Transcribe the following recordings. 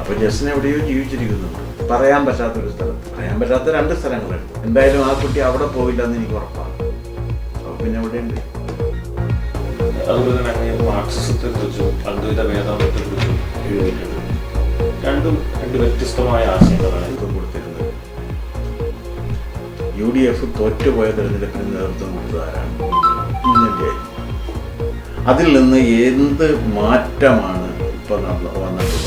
അപ്പോൾ ജസ്റ്റിന് എവിടെയോ ജീവിച്ചിരിക്കുന്നുണ്ട്, പറയാൻ പറ്റാത്തൊരു സ്ഥലത്ത്. പറയാൻ പറ്റാത്ത 2 സ്ഥലങ്ങളുണ്ട്. എന്തായാലും ആ കുട്ടി അവിടെ പോയില്ല എന്ന് എനിക്ക് ഉറപ്പാണ്. അപ്പോൾ പിന്നെ എവിടെയുണ്ട്? അതുപോലെ തന്നെ അങ്ങനെ മാർക്സിസത്തെ കുറിച്ചും അദ്വൈത വേദാന്തത്തെ കുറിച്ചും എഴുതിയിട്ടുണ്ട്. രണ്ടും 2 വ്യത്യസ്തമായ ആശയങ്ങളാണ് നേതൃത്വം കൊടുത്തിരുന്നത്. UDF തോറ്റുപോയ തെരഞ്ഞെടുപ്പിന് നേതൃത്വം കൊടുത്തതാരാണ്? ഉമ്മൻചാണ്ടി. അതിൽ നിന്ന് എന്ത് മാറ്റമാണ് ഇപ്പോൾ വന്നിട്ടുള്ളത്?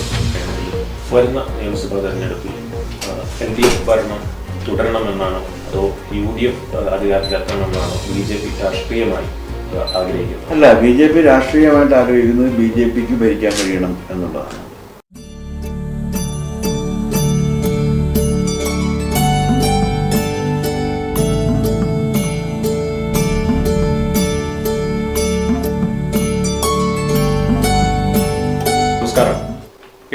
വരുന്ന നിയമസഭാ തെരഞ്ഞെടുപ്പിൽ LDF ഭരണം തുടരണമെന്നാണോ അതോ UDF അധികാരത്തിലെത്തണമെന്നാണോ BJP രാഷ്ട്രീയമായി ആഗ്രഹിക്കുന്നത്? അല്ല, BJP രാഷ്ട്രീയമായിട്ട് ആഗ്രഹിക്കുന്നത് BJPക്ക് ഭരിക്കാൻ കഴിയണം എന്നുള്ളതാണ്. നമസ്കാരം.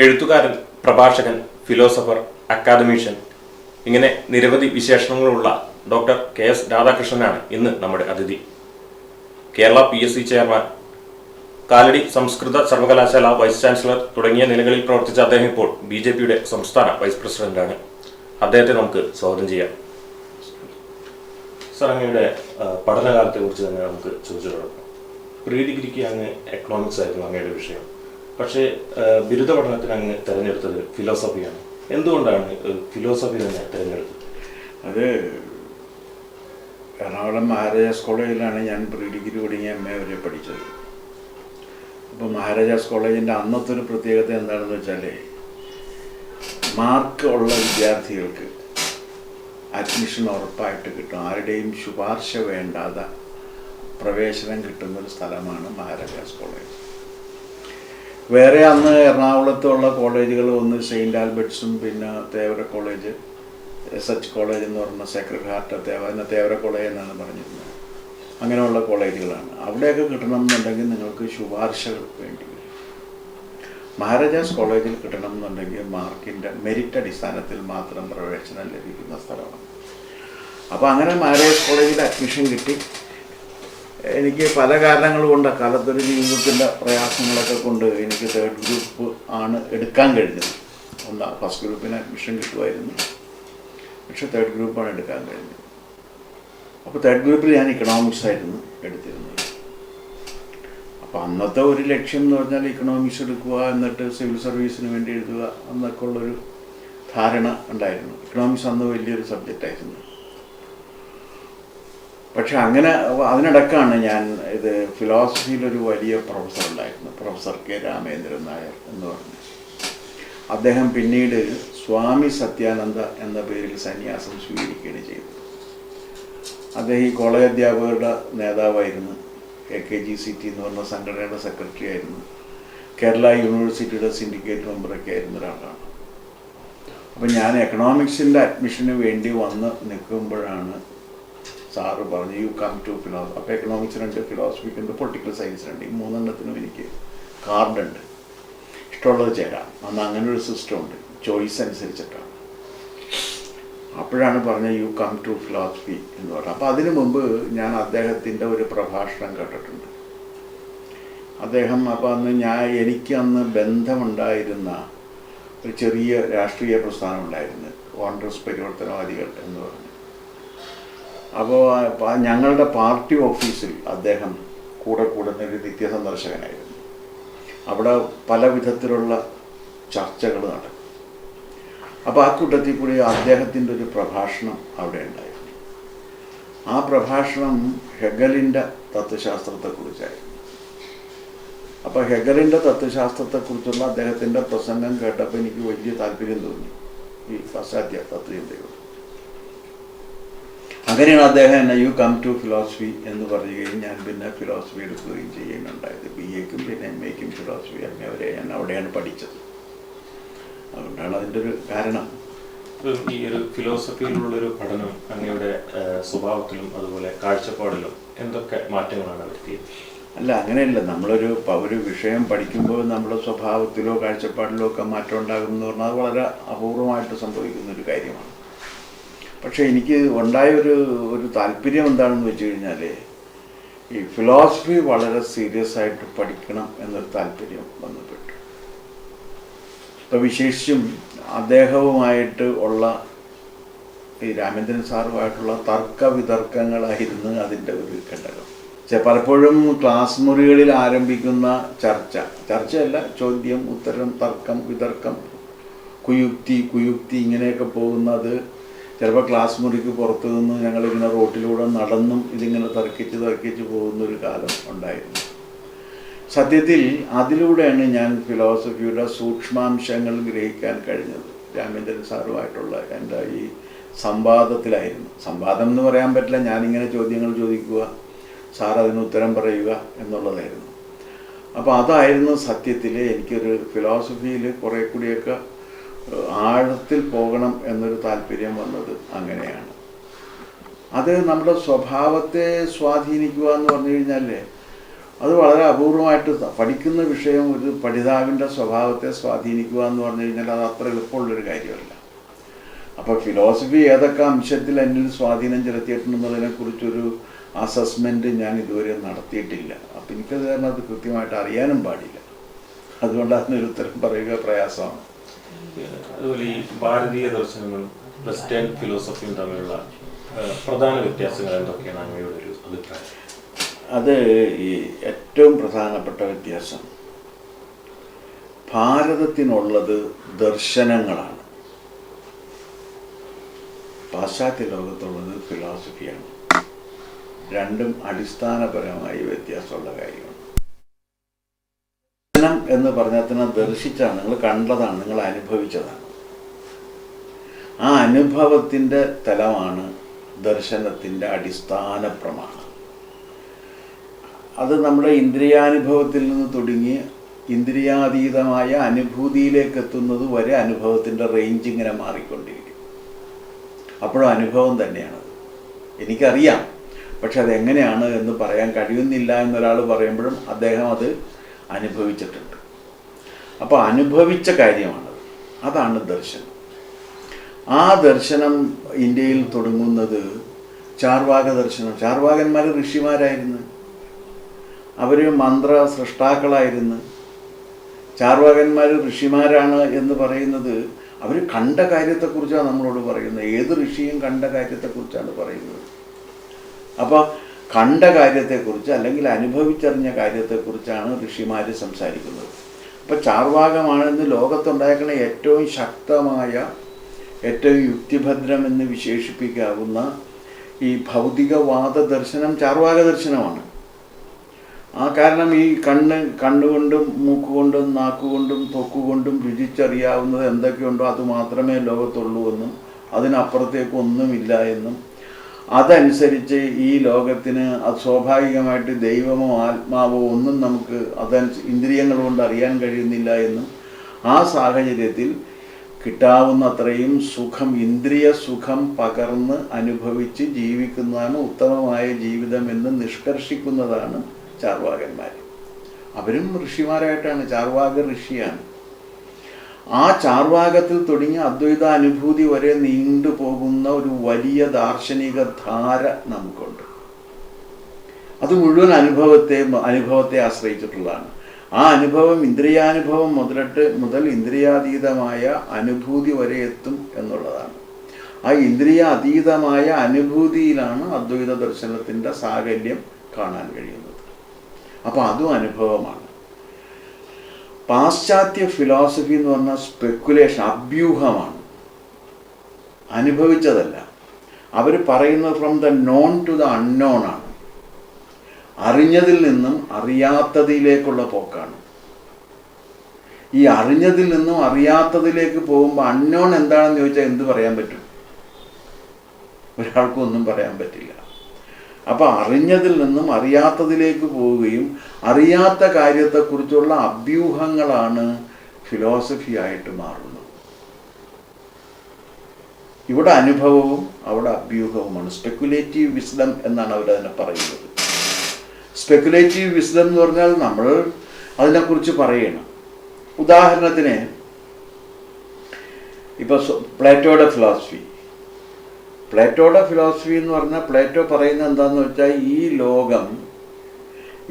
എഴുത്തുകാരൻ, പ്രഭാഷകൻ, ഫിലോസഫർ, അക്കാദമീഷ്യൻ, ഇങ്ങനെ നിരവധി വിശേഷണങ്ങളുള്ള ഡോക്ടർ KS രാധാകൃഷ്ണനാണ് ഇന്ന് നമ്മുടെ അതിഥി. കേരള PSC ചെയർമാൻ, കാലടി സംസ്കൃത സർവകലാശാല വൈസ് ചാൻസലർ തുടങ്ങിയ നിലകളിൽ പ്രവർത്തിച്ച അദ്ദേഹം ഇപ്പോൾ BJPയുടെ സംസ്ഥാന വൈസ് പ്രസിഡന്റാണ്. അദ്ദേഹത്തെ നമുക്ക് സ്വാഗതം ചെയ്യാം. സർ, അങ്ങയുടെ പഠനകാലത്തെ കുറിച്ച് തന്നെ നമുക്ക് ചോദിച്ചു തുടങ്ങാം. പ്രീ ഡിഗ്രിക്ക് അങ്ങ് എക്കണോമിക്സ് ആയിരുന്നു അങ്ങയുടെ വിഷയം. പക്ഷേ ബിരുദ പഠനത്തിന് അങ്ങ് തിരഞ്ഞെടുത്തത് ഫിലോസഫിയാണ്. എന്തുകൊണ്ടാണ് ഫിലോസഫി തന്നെ തിരഞ്ഞെടുത്തത്? അത് എറണാകുളം മഹാരാജാസ് കോളേജിലാണ് ഞാൻ പ്രീ ഡിഗ്രി തുടങ്ങി MA വരെ പഠിച്ചത്. അപ്പോൾ മഹാരാജാസ് കോളേജിൻ്റെ അന്നത്തെ ഒരു പ്രത്യേകത എന്താണെന്ന് വെച്ചാൽ, മാർക്ക് ഉള്ള വിദ്യാർത്ഥികൾക്ക് അഡ്മിഷൻ ഉറപ്പായിട്ട് കിട്ടും. ആരുടെയും ശുപാർശ വേണ്ടാതെ പ്രവേശനം കിട്ടുന്നൊരു സ്ഥലമാണ് മഹാരാജാസ് കോളേജ്. വേറെ അന്ന് എറണാകുളത്തുള്ള കോളേജുകൾ ഒന്ന് സെയിൻറ്റ് ആൽബർട്ട്സും പിന്നെ തേവര കോളേജ്, SH കോളേജ് എന്ന് പറഞ്ഞ സേക്രഡ് ഹാർട്ട് തേവര കോളേജ് എന്നാണ് പറഞ്ഞിരുന്നത്. അങ്ങനെയുള്ള കോളേജുകളാണ്. അവിടെയൊക്കെ കിട്ടണം എന്നുണ്ടെങ്കിൽ നിങ്ങൾക്ക് ശുപാർശകൾ വേണ്ടി വരും. മഹാരാജാസ് കോളേജിൽ കിട്ടണം എന്നുണ്ടെങ്കിൽ മാർക്കിൻ്റെ മെരിറ്റ് അടിസ്ഥാനത്തിൽ മാത്രം പ്രവേശനം ലഭിക്കുന്ന സ്ഥലമാണ്. അപ്പോൾ അങ്ങനെ മഹാരാജാസ് കോളേജിൽ അഡ്മിഷൻ കിട്ടി. എനിക്ക് പല കാരണങ്ങൾ കൊണ്ട് അക്കാലത്തൊരു ജീവിതത്തിൻ്റെ പ്രയാസങ്ങളൊക്കെ കൊണ്ട് എനിക്ക് 3rd ഗ്രൂപ്പ് ആണ് എടുക്കാൻ കഴിഞ്ഞത്. ഫസ്റ്റ് ഗ്രൂപ്പിന് അഡ്മിഷൻ കിട്ടുമായിരുന്നു, പക്ഷെ 3rd ഗ്രൂപ്പാണ് എടുക്കാൻ കഴിഞ്ഞത്. അപ്പോൾ 3rd ഗ്രൂപ്പിൽ ഞാൻ ഇക്കണോമിക്സ് ആയിരുന്നു എടുത്തിരുന്നത്. അപ്പോൾ അന്നത്തെ ഒരു ലക്ഷ്യം എന്ന് പറഞ്ഞാൽ ഇക്കണോമിക്സ് എടുക്കുക, എന്നിട്ട് സിവിൽ സർവീസിന് വേണ്ടി എഴുതുക എന്നൊക്കെ ഉള്ളൊരു ധാരണ ഉണ്ടായിരുന്നു. ഇക്കണോമിക്സ് അന്ന് വലിയൊരു സബ്ജക്റ്റായിരുന്നു. പക്ഷെ അങ്ങനെ അതിനിടക്കാണ് ഞാൻ ഫിലോസഫിയിലൊരു വലിയ പ്രൊഫസർ ഉണ്ടായിരുന്നു, പ്രൊഫസർ K. രാമേന്ദ്രൻ നായർ എന്ന് പറഞ്ഞു. അദ്ദേഹം പിന്നീട് സ്വാമി സത്യാനന്ദ എന്ന പേരിൽ സന്യാസം സ്വീകരിക്കുകയാണ് ചെയ്തത്. അദ്ദേഹം ഈ കോളേജ് അധ്യാപകരുടെ നേതാവായിരുന്നു. AKGCT എന്ന് പറഞ്ഞ സംഘടനയുടെ സെക്രട്ടറി ആയിരുന്നു. കേരള യൂണിവേഴ്സിറ്റിയുടെ സിൻഡിക്കേറ്റ് മെമ്പറൊക്കെ ആയിരുന്ന ഒരാളാണ്. അപ്പം ഞാൻ എക്കണോമിക്സിൻ്റെ അഡ്മിഷന് വേണ്ടി വന്ന് നിൽക്കുമ്പോഴാണ് സാറ് പറഞ്ഞു, യു കം ടു ഫിലോസഫി. അപ്പോൾ എക്കണോമിക്സിനുണ്ട്, ഫിലോസഫിക്കുണ്ട്, പൊളിറ്റിക്കൽ സയൻസിനുണ്ട്. ഈ 3 എനിക്ക് കാർഡുണ്ട്, ഇഷ്ടമുള്ളത് ചേരാം. അന്ന് അങ്ങനെ ഒരു സിസ്റ്റം ഉണ്ട്, ചോയ്സ് അനുസരിച്ചിട്ടാണ്. അപ്പോഴാണ് പറഞ്ഞത് യു കം ടു ഫിലോസഫി എന്ന് പറഞ്ഞത്. അപ്പോൾ അതിനു മുമ്പ് ഞാൻ അദ്ദേഹത്തിൻ്റെ ഒരു പ്രഭാഷണം കേട്ടിട്ടുണ്ട്. അദ്ദേഹം അപ്പോൾ എനിക്ക് അന്ന് ബന്ധമുണ്ടായിരുന്ന ഒരു ചെറിയ രാഷ്ട്രീയ പ്രസ്ഥാനം ഉണ്ടായിരുന്നു, കോൺഗ്രസ് പരിവർത്തനവാദികൾ എന്ന് പറഞ്ഞു. അപ്പോൾ ഞങ്ങളുടെ പാർട്ടി ഓഫീസിൽ അദ്ദേഹം കൂടെ കൂടുന്നൊരു നിത്യസന്ദർശകനായിരുന്നു. അവിടെ പല വിധത്തിലുള്ള ചർച്ചകൾ നടക്കും. അപ്പോൾ ആ കൂട്ടത്തിൽ കൂടി അദ്ദേഹത്തിൻ്റെ ഒരു പ്രഭാഷണം അവിടെ ഉണ്ടായിരുന്നു. ആ പ്രഭാഷണം ഹെഗലിൻ്റെ തത്വശാസ്ത്രത്തെക്കുറിച്ചായിരുന്നു. അപ്പോൾ ഹെഗലിൻ്റെ തത്വശാസ്ത്രത്തെക്കുറിച്ചുള്ള അദ്ദേഹത്തിൻ്റെ പ്രസംഗം കേട്ടപ്പോൾ എനിക്ക് വലിയ താല്പര്യം തോന്നി ഈ പാശ്ചാത്യ തത്വചിന്തയോട്. അങ്ങനെയാണ് അദ്ദേഹം എന്നെ യു കം ടു ഫിലോസഫി എന്ന് പറയുകയും ഞാൻ പിന്നെ ഫിലോസഫി എടുക്കുകയും ചെയ്യുന്നുണ്ടായത്. BA-ക്കും പിന്നെ MA-ക്കും ഫിലോസഫി അങ്ങനെ വരെ ഞാൻ അവിടെയാണ് പഠിച്ചത്. അതുകൊണ്ടാണ് അതിൻ്റെ ഒരു കാരണം. ഈ ഒരു ഫിലോസഫിയിലുള്ളൊരു പഠനം അങ്ങയുടെ സ്വഭാവത്തിലും അതുപോലെ കാഴ്ചപ്പാടിലും എന്തൊക്കെ മാറ്റങ്ങളാണ് വരുത്തിയത്? അല്ല, അങ്ങനെയല്ല. ഒരു വിഷയം പഠിക്കുമ്പോൾ നമ്മുടെ സ്വഭാവത്തിലോ കാഴ്ചപ്പാടിലോ ഒക്കെ മാറ്റം ഉണ്ടാകും എന്ന് പറഞ്ഞാൽ അത് വളരെ അപൂർവമായിട്ട് സംഭവിക്കുന്നൊരു കാര്യമാണ്. പക്ഷേ എനിക്ക് ഉണ്ടായ ഒരു താല്പര്യം എന്താണെന്ന് വെച്ച് കഴിഞ്ഞാൽ, ഈ ഫിലോസഫി വളരെ സീരിയസ് ആയിട്ട് പഠിക്കണം എന്നൊരു താല്പര്യം വന്നുപെട്ടു. ഇപ്പോൾ വിശേഷിച്ചും അദ്ദേഹവുമായിട്ട് ഉള്ള ഈ രാമേന്ദ്രൻ സാറുമായിട്ടുള്ള തർക്ക വിതർക്കങ്ങളായിരുന്നു അതിൻ്റെ ഒരു ഘടകം. പലപ്പോഴും ക്ലാസ് മുറികളിൽ ആരംഭിക്കുന്ന ചർച്ചയല്ല, ചോദ്യം ഉത്തരം, തർക്കം വിതർക്കം, കുയുക്തി ഇങ്ങനെയൊക്കെ പോകുന്നത് ചിലപ്പോൾ ക്ലാസ് മുറിക്ക് പുറത്തു നിന്ന് ഞങ്ങളിങ്ങനെ റോട്ടിലൂടെ നടന്നും ഇതിങ്ങനെ തർക്കിച്ച് പോകുന്നൊരു കാലം ഉണ്ടായിരുന്നു. സത്യത്തിൽ അതിലൂടെയാണ് ഞാൻ ഫിലോസഫിയുടെ സൂക്ഷ്മാംശങ്ങൾ ഗ്രഹിക്കാൻ കഴിഞ്ഞത്. രാമേന്ദ്രൻ സാറുമായിട്ടുള്ള എൻ്റെ ഈ സംവാദത്തിലായിരുന്നു. സംവാദം എന്ന് പറയാൻ പറ്റില്ല, ഞാനിങ്ങനെ ചോദ്യങ്ങൾ ചോദിക്കുക, സാർ അതിന് ഉത്തരം പറയുക എന്നുള്ളതായിരുന്നു. അപ്പോൾ അതായിരുന്നു സത്യത്തിൽ എനിക്കൊരു ഫിലോസഫിയിൽ കുറേ കൂടിയൊക്കെ ആഴത്തിൽ പോകണം എന്നൊരു താല്പര്യം വന്നത് അങ്ങനെയാണ്. അത് നമ്മുടെ സ്വഭാവത്തെ സ്വാധീനിക്കുക എന്ന് പറഞ്ഞു കഴിഞ്ഞാൽ അത് വളരെ അപൂർവമായിട്ട് പഠിക്കുന്ന വിഷയം ഒരു പഠിതാവിൻ്റെ സ്വഭാവത്തെ സ്വാധീനിക്കുക എന്ന് പറഞ്ഞു കഴിഞ്ഞാൽ അത് അത്ര എളുപ്പമുള്ളൊരു കാര്യമല്ല. അപ്പോൾ ഫിലോസഫി ഏതൊക്കെ അംശത്തിൽ എന്നിൽ സ്വാധീനം ചെലുത്തിയിട്ടുണ്ടെന്നതിനെക്കുറിച്ചൊരു അസസ്മെൻറ്റ് ഞാൻ ഇതുവരെ നടത്തിയിട്ടില്ല. അപ്പം എനിക്കത് കാരണം അത് കൃത്യമായിട്ട് അറിയാനും പാടില്ല. അതുകൊണ്ട് അതിനൊരു ഉത്തരം പറയുക പ്രയാസമാണ്. അതുപോലെ ഈ ഭാരതീയ ദർശനങ്ങളും വെസ്റ്റേൺ ഫിലോസഫിയും തമ്മിലുള്ള പ്രധാന വ്യത്യാസങ്ങൾ എന്തൊക്കെയാണ് അങ്ങയുടെ ഒരു അഭിപ്രായം? അത് ഈ ഏറ്റവും പ്രധാനപ്പെട്ട വ്യത്യാസം ഭാരതത്തിനുള്ളത് ദർശനങ്ങളാണ്, പാശ്ചാത്യ ലോകത്തുള്ളത് ഫിലോസഫിയാണ്. രണ്ടും അടിസ്ഥാനപരമായി വ്യത്യാസമുള്ള കാര്യമാണ്. ദർശനം എന്ന് പറഞ്ഞാൽ തന്നെ ദർശിച്ചാണ്, നിങ്ങൾ കണ്ടതാണ്, നിങ്ങൾ അനുഭവിച്ചതാണ്. ആ അനുഭവത്തിൻ്റെ തലമാണ് ദർശനത്തിൻ്റെ അടിസ്ഥാന പ്രമാണം. അത് നമ്മുടെ ഇന്ദ്രിയാനുഭവത്തിൽ നിന്ന് തുടങ്ങി ഇന്ദ്രിയാതീതമായ അനുഭൂതിയിലേക്ക് എത്തുന്നത് വരെ അനുഭവത്തിൻ്റെ റേഞ്ച് ഇങ്ങനെ മാറിക്കൊണ്ടിരിക്കും. അപ്പോഴും അനുഭവം തന്നെയാണത്. എനിക്കറിയാം, പക്ഷെ അതെങ്ങനെയാണ് എന്ന് പറയാൻ കഴിയുന്നില്ല എന്നൊരാൾ പറയുമ്പോഴും അദ്ദേഹം അത് അനുഭവിച്ചിട്ടുണ്ട്. അപ്പോൾ അനുഭവിച്ച കാര്യമാണത്. അതാണ് ദർശനം. ആ ദർശനം ഇന്ത്യയിൽ തുടങ്ങുന്നത് ചാർവാക ദർശനം. ചാർവാകന്മാർ ഋഷിമാരായിരുന്നു, അവർ മന്ത്ര സൃഷ്ടാക്കളായിരുന്നു. ചാർവാകന്മാർ ഋഷിമാരാണ് എന്ന് പറയുന്നത് അവർ കണ്ട കാര്യത്തെക്കുറിച്ചാണ് നമ്മളോട് പറയുന്നത്. ഏത് ഋഷിയും കണ്ട കാര്യത്തെക്കുറിച്ചാണ് പറയുന്നത്. അപ്പോൾ കണ്ട കാര്യത്തെക്കുറിച്ച് അല്ലെങ്കിൽ അനുഭവിച്ചറിഞ്ഞ കാര്യത്തെക്കുറിച്ചാണ് ഋഷിമാർ സംസാരിക്കുന്നത്. അപ്പോൾ ചാർവാകമാണെന്ന് ലോകത്തുണ്ടായിരിക്കുന്ന ഏറ്റവും ശക്തമായ, ഏറ്റവും യുക്തിഭദ്രമെന്ന് വിശേഷിപ്പിക്കാവുന്ന ഈ ഭൗതികവാദ ദർശനം ചാർവാക ദർശനമാണ്. കാരണം ഈ കണ്ണുകൊണ്ടും മൂക്കുകൊണ്ടും നാക്കുകൊണ്ടും ത്വക്കുകൊണ്ടും രുചിച്ചറിയാവുന്നത് എന്തൊക്കെയുണ്ടോ അത് മാത്രമേ ലോകത്തുള്ളൂ എന്നും അതിനപ്പുറത്തേക്കൊന്നുമില്ല എന്നും അതനുസരിച്ച് ഈ ലോകത്തിന് സ്വാഭാവികമായിട്ട് ദൈവമോ ആത്മാവോ ഒന്നും നമുക്ക് ഇന്ദ്രിയങ്ങൾ കൊണ്ട് അറിയാൻ കഴിയുന്നില്ല എന്നും ആ സാഹചര്യത്തിൽ കിട്ടാവുന്നത്രയും സുഖം, ഇന്ദ്രിയ സുഖം പകർന്ന് അനുഭവിച്ച് ജീവിക്കുന്നതാണ് ഉത്തമമായ ജീവിതമെന്ന് നിഷ്കർഷിക്കുന്നതാണ് ചാർവാകന്മാർ. അവരും ഋഷിമാരായിട്ടാണ്. ചാർവാക ഋഷിയാണ്. ആ ചാർവാകത്തിൽ തുടങ്ങി അദ്വൈത അനുഭൂതി വരെ നീണ്ടുപോകുന്ന ഒരു വലിയ ദാർശനിക ധാര നമുക്കുണ്ട്. അത് മുഴുവൻ അനുഭവത്തെ ആശ്രയിച്ചിട്ടുള്ളതാണ്. ആ അനുഭവം ഇന്ദ്രിയാനുഭവം മുതൽ ഇന്ദ്രിയാതീതമായ അനുഭൂതി വരെ എത്തും എന്നുള്ളതാണ്. ആ ഇന്ദ്രിയ അതീതമായ അനുഭൂതിയിലാണ് അദ്വൈത ദർശനത്തിൻ്റെ സാകല്യം കാണാൻ കഴിയുന്നത്. അപ്പോൾ അതും അനുഭവമാണ്. പാശ്ചാത്യ ഫിലോസഫി എന്ന് പറഞ്ഞാൽ സ്പെക്കുലേഷൻ, അഭ്യൂഹമാണ്, അനുഭവിച്ചതല്ല. അവർ പറയുന്നത് from the known to the unknown ആണ്. അറിഞ്ഞതിൽ നിന്നും അറിയാത്തതിലേക്കുള്ള പോക്കാണ്. ഈ അറിഞ്ഞതിൽ നിന്നും അറിയാത്തതിലേക്ക് പോകുമ്പോൾ അൺനോൺ എന്താണെന്ന് ചോദിച്ചാൽ എന്ത് പറയാൻ പറ്റും? ഒരാൾക്കും ഒന്നും പറയാൻ പറ്റില്ല. അപ്പോൾ അറിഞ്ഞതിൽ നിന്നും അറിയാത്തതിലേക്ക് പോവുകയും അറിയാത്ത കാര്യത്തെക്കുറിച്ചുള്ള അഭ്യൂഹങ്ങളാണ് ഫിലോസഫി ആയിട്ട് മാറുന്നത്. ഇവിടെ അനുഭവവും അവിടെ അഭ്യൂഹവുമാണ്. സ്പെക്കുലേറ്റീവ് വിസ്ഡം എന്നാണ് അവരതിനെ പറയുന്നത്. സ്പെക്കുലേറ്റീവ് വിസ്ഡം എന്ന് പറഞ്ഞാൽ നമ്മൾ അതിനെക്കുറിച്ച് പറയണം. ഉദാഹരണത്തിന് ഇപ്പോൾ പ്ലേറ്റോയുടെ ഫിലോസഫി എന്ന് പറഞ്ഞാൽ പ്ലേറ്റോ പറയുന്നത് എന്താണെന്ന് വെച്ചാൽ ഈ ലോകം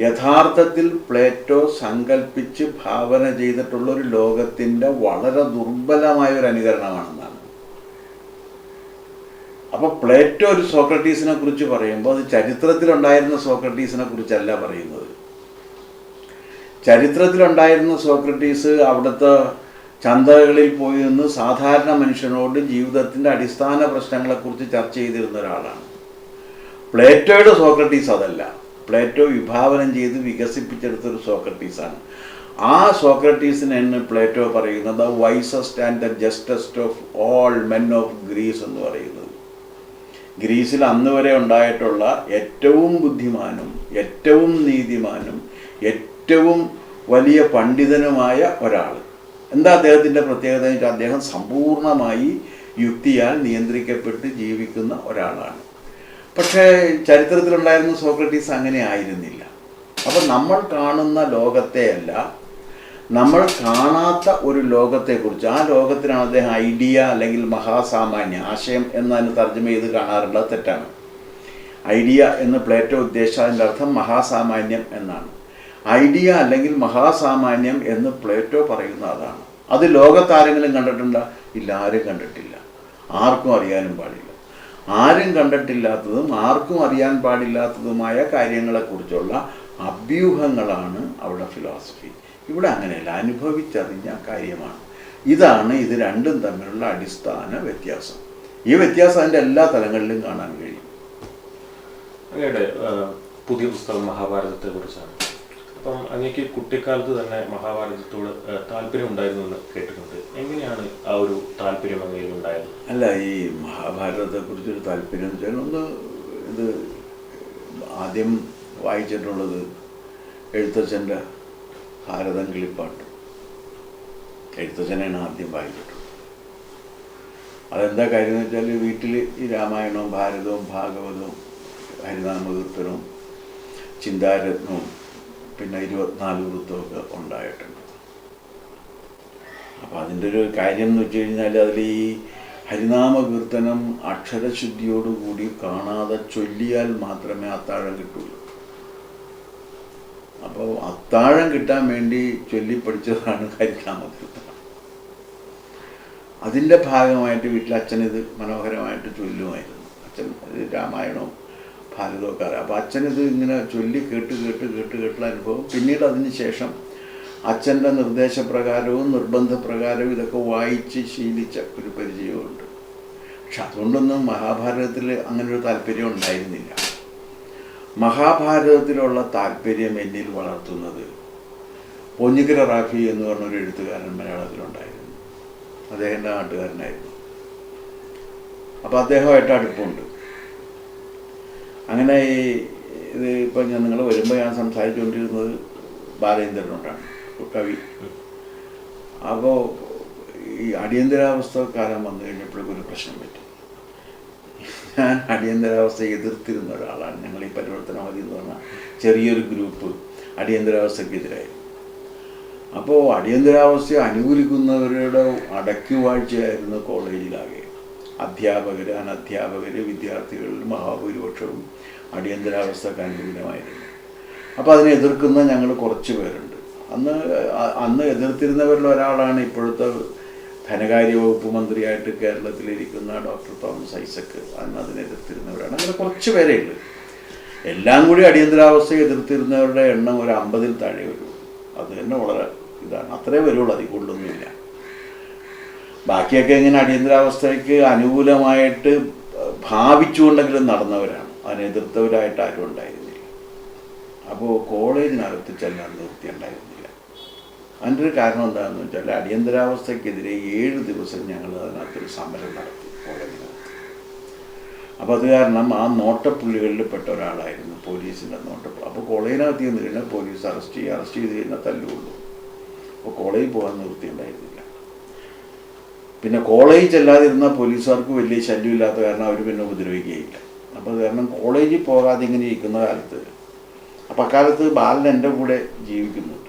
യഥാർത്ഥത്തിൽ പ്ലേറ്റോ സങ്കല്പിച്ച് ഭാവന ചെയ്തിട്ടുള്ള ഒരു ലോകത്തിൻ്റെ വളരെ ദുർബലമായ ഒരു അനുകരണമാണെന്നാണ്. അപ്പോൾ പ്ലേറ്റോ ഒരു സോക്രട്ടീസിനെ കുറിച്ച് പറയുമ്പോൾ അത് ചരിത്രത്തിലുണ്ടായിരുന്ന സോക്രട്ടീസിനെ കുറിച്ചല്ല പറയുന്നത്. ചരിത്രത്തിലുണ്ടായിരുന്ന സോക്രട്ടീസ് അവിടുത്തെ ചന്തകളിൽ പോയി നിന്ന് സാധാരണ മനുഷ്യനോട് ജീവിതത്തിൻ്റെ അടിസ്ഥാന പ്രശ്നങ്ങളെക്കുറിച്ച് ചർച്ച ചെയ്തിരുന്ന ഒരാളാണ്. പ്ലേറ്റോയുടെ സോക്രട്ടീസ് അതല്ല. പ്ലേറ്റോ വിഭാവനം ചെയ്ത് വികസിപ്പിച്ചെടുത്തൊരു സോക്രട്ടീസാണ്. ആ സോക്രട്ടീസിനാണ് പ്ലേറ്റോ പറയുന്നത് the wisest and the justest of all men of Greece എന്ന് പറയുന്നത്. ഗ്രീസിൽ അന്ന് വരെ ഉണ്ടായിട്ടുള്ള ഏറ്റവും ബുദ്ധിമാനും ഏറ്റവും നീതിമാനും ഏറ്റവും വലിയ പണ്ഡിതനുമായ ഒരാൾ. എന്താ അദ്ദേഹത്തിൻ്റെ പ്രത്യേകത എന്ന് വെച്ചാൽ അദ്ദേഹം സമ്പൂർണമായി യുക്തിയാൽ നിയന്ത്രിക്കപ്പെട്ട് ജീവിക്കുന്ന ഒരാളാണ്. പക്ഷേ ചരിത്രത്തിലുണ്ടായിരുന്ന സോക്രട്ടീസ് അങ്ങനെ ആയിരുന്നില്ല. അപ്പം നമ്മൾ കാണുന്ന ലോകത്തെയല്ല, നമ്മൾ കാണാത്ത ഒരു ലോകത്തെക്കുറിച്ച്, ആ ലോകത്തിനാണ് അദ്ദേഹം ഐഡിയ അല്ലെങ്കിൽ മഹാസാമാന്യ ആശയം എന്നതിന് തർജ്ജമ ചെയ്ത് കാണാറുള്ളത്. തെറ്റാണ്. ഐഡിയ എന്ന് പ്ലേറ്റോ ഉദ്ദേശിച്ചതിൻ്റെ അർത്ഥം മഹാസാമാന്യം എന്നാണ്. ഐഡിയ അല്ലെങ്കിൽ മഹാസാമാന്യം എന്ന് പ്ലേറ്റോ പറയുന്ന അതാണ്. അത് ലോകത്താരെങ്കിലും കണ്ടിട്ടുണ്ടോ? ഇല്ല, ആരും കണ്ടിട്ടില്ല. ആർക്കും അറിയാനും പാടില്ല. ആരും കണ്ടിട്ടില്ലാത്തതും ആർക്കും അറിയാൻ പാടില്ലാത്തതുമായ കാര്യങ്ങളെക്കുറിച്ചുള്ള അഭ്യൂഹങ്ങളാണ് അവിടെ ഫിലോസഫി. ഇവിടെ അങ്ങനെയല്ല, അനുഭവിച്ചറിഞ്ഞ കാര്യമാണ്. ഇതാണ് ഇത് രണ്ടും തമ്മിലുള്ള അടിസ്ഥാന വ്യത്യാസം. ഈ വ്യത്യാസം അതിൻ്റെ എല്ലാ തലങ്ങളിലും കാണാൻ കഴിയും. അങ്ങയുടെ പുതിയ പുസ്തകം മഹാഭാരതത്തെ കുറിച്ചാണ്. അപ്പം അങ്ങേക്ക് കുട്ടിക്കാലത്ത് തന്നെ മഹാഭാരതത്തോട് താല്പര്യം ഉണ്ടായിരുന്നു എന്ന് കേട്ടിട്ടുണ്ട്. എങ്ങനെയാണ് ആ ഒരു താല്പര്യം അങ്ങയിൽ ഉണ്ടായത്? അല്ല, ഈ മഹാഭാരതത്തെക്കുറിച്ചൊരു താല്പര്യം എന്ന് വെച്ചാൽ ഒന്ന് ഇത് ആദ്യം വായിച്ചിട്ടുള്ളത് എഴുത്തച്ഛൻ്റെ ഭാരതം കിളിപ്പാട്ട്. എഴുത്തച്ഛനാണ് ആദ്യം വായിച്ചിട്ടുള്ളത്. അതെന്താ കാര്യം എന്ന് വെച്ചാൽ വീട്ടിൽ ഈ രാമായണവും ഭാരതവും ഭാഗവതവും ഹരിനാമകീർത്തനവും ചിന്താരത്നവും പിന്നെ 24 വൃത്തമൊക്കെ ഉണ്ടായിട്ടുണ്ട്. അപ്പോൾ അതിൻ്റെ ഒരു കാര്യം എന്ന് വെച്ച് കഴിഞ്ഞാൽ അതിൽ ഈ ഹരിനാമകീർത്തനം അക്ഷരശുദ്ധിയോടുകൂടി കാണാതെ ചൊല്ലിയാൽ മാത്രമേ അത്താഴം കിട്ടുള്ളൂ. അപ്പോൾ അത്താഴം കിട്ടാൻ വേണ്ടി ചൊല്ലിപ്പടിച്ചതാണ് ഹരിനാമകീർത്തനം. അതിൻ്റെ ഭാഗമായിട്ട് വീട്ടിൽ അച്ഛനിത് മനോഹരമായിട്ട് ചൊല്ലുമായിരുന്നു. അച്ഛൻ രാമായണവും ഭാരതമൊക്കെ അറിയാം. അപ്പോൾ അച്ഛനിത് ഇങ്ങനെ ചൊല്ലി കേട്ടുള്ള അനുഭവം. പിന്നീട് അതിന് ശേഷം അച്ഛൻ്റെ നിർദ്ദേശപ്രകാരവും നിർബന്ധപ്രകാരവും ഇതൊക്കെ വായിച്ച് ശീലിച്ച ഒരു പരിചയമുണ്ട്. പക്ഷെ അതുകൊണ്ടൊന്നും മഹാഭാരതത്തിൽ അങ്ങനൊരു താല്പര്യം ഉണ്ടായിരുന്നില്ല. മഹാഭാരതത്തിലുള്ള താല്പര്യം എന്നിൽ വളർത്തുന്നത് പൊഞ്ഞിക്കര റാഫി എന്ന് പറഞ്ഞൊരു എഴുത്തുകാരൻ മലയാളത്തിലുണ്ടായിരുന്നു. അദ്ദേഹത്തിൻ്റെ നാട്ടുകാരനായിരുന്നു. അപ്പോൾ അദ്ദേഹമായിട്ട് അടുപ്പമുണ്ട്. അങ്ങനെ ഇത് ഇപ്പം നിങ്ങൾ വരുമ്പോൾ ഞാൻ സംസാരിച്ചുകൊണ്ടിരുന്നത് ബാലേന്ദ്രനോടാണ്, കവി. അപ്പോൾ ഈ അടിയന്തരാവസ്ഥ കാലം വന്നു കഴിഞ്ഞപ്പോഴേക്കും ഒരു പ്രശ്നം പറ്റി. ഞാൻ അടിയന്തരാവസ്ഥയെ എതിർത്തിരുന്ന ഒരാളാണ്. ഞങ്ങൾ ഈ പരിവർത്തനവാദി എന്ന് പറഞ്ഞാൽ ചെറിയൊരു ഗ്രൂപ്പ് അടിയന്തരാവസ്ഥക്കെതിരായിരുന്നു. അപ്പോൾ അടിയന്തരാവസ്ഥയെ അനുകൂലിക്കുന്നവരുടെ അടക്കുവാഴ്ചയായിരുന്നു കോളേജിലാകെ. അധ്യാപകർ, അനധ്യാപകർ, വിദ്യാർത്ഥികളിൽ മഹാഭൂരിപക്ഷവും അടിയന്തരാവസ്ഥക്ക് അനുകൂലമായിരുന്നു. അപ്പോൾ അതിനെ എതിർക്കുന്ന ഞങ്ങൾ കുറച്ച് പേരുണ്ട്. അന്ന് എതിർത്തിരുന്നവരിൽ ഒരാളാണ് ഇപ്പോഴത്തെ ധനകാര്യ വകുപ്പ് മന്ത്രിയായിട്ട് കേരളത്തിലിരിക്കുന്ന ഡോക്ടർ തോമസ് ഐസക്. അന്ന് അതിനെ എതിർത്തിരുന്നവരാണ്. അങ്ങനെ കുറച്ച് പേരേ ഉള്ളൂ. എല്ലാം കൂടി അടിയന്തരാവസ്ഥയെ എതിർത്തിരുന്നവരുടെ എണ്ണം ഒരു 50-ൽ താഴെ വരുള്ളൂ. അത് തന്നെ വളരെ ഇതാണ്. അത്രേ വരുള്ളൂ, അതിൽ കൊണ്ടൊന്നുമില്ല. ബാക്കിയൊക്കെ ഇങ്ങനെ അടിയന്തരാവസ്ഥയ്ക്ക് അനുകൂലമായിട്ട് ഭാവിച്ചുകൊണ്ടെങ്കിലും നടന്നവരാണ്. അതിനെ എതിർത്തവരായിട്ട് ആരും ഉണ്ടായിരുന്നില്ല. അപ്പോൾ കോളേജിനകത്ത് ചെല്ലാൻ നിർത്തി ഉണ്ടായിരുന്നില്ല. അതിൻ്റെ ഒരു കാരണം എന്താണെന്ന് വെച്ചാൽ അടിയന്തരാവസ്ഥയ്ക്കെതിരെ 7 ദിവസം ഞങ്ങൾ അതിനകത്തൊരു സമരം നടത്തി കോളേജിനകത്ത്. അപ്പോൾ അത് കാരണം ആ നോട്ടപ്പുള്ളികളിൽ പെട്ട ഒരാളായിരുന്നു പോലീസിൻ്റെ നോട്ടപ്പുള്ളി. അപ്പോൾ കോളേജിനകത്ത് ചെന്ന് കഴിഞ്ഞാൽ പോലീസ് അറസ്റ്റ് ചെയ്ത് കഴിഞ്ഞാൽ തല്ലുള്ളൂ. അപ്പോൾ കോളേജിൽ പോകാൻ നിർത്തിയുണ്ടായിരുന്നില്ല. പിന്നെ കോളേജിൽ ചെല്ലാതിരുന്ന പോലീസുകാർക്ക് വലിയ ശല്യമില്ലാത്ത കാരണം അവർ പിന്നെ ഉപദ്രവിക്കുകയില്ല. അപ്പോൾ അത് കാരണം കോളേജിൽ പോകാതെ ഇങ്ങനെ ഇരിക്കുന്ന കാലത്ത്, അപ്പം അക്കാലത്ത് ബാലൻ എൻ്റെ കൂടെ ജീവിക്കുന്നുണ്ട്.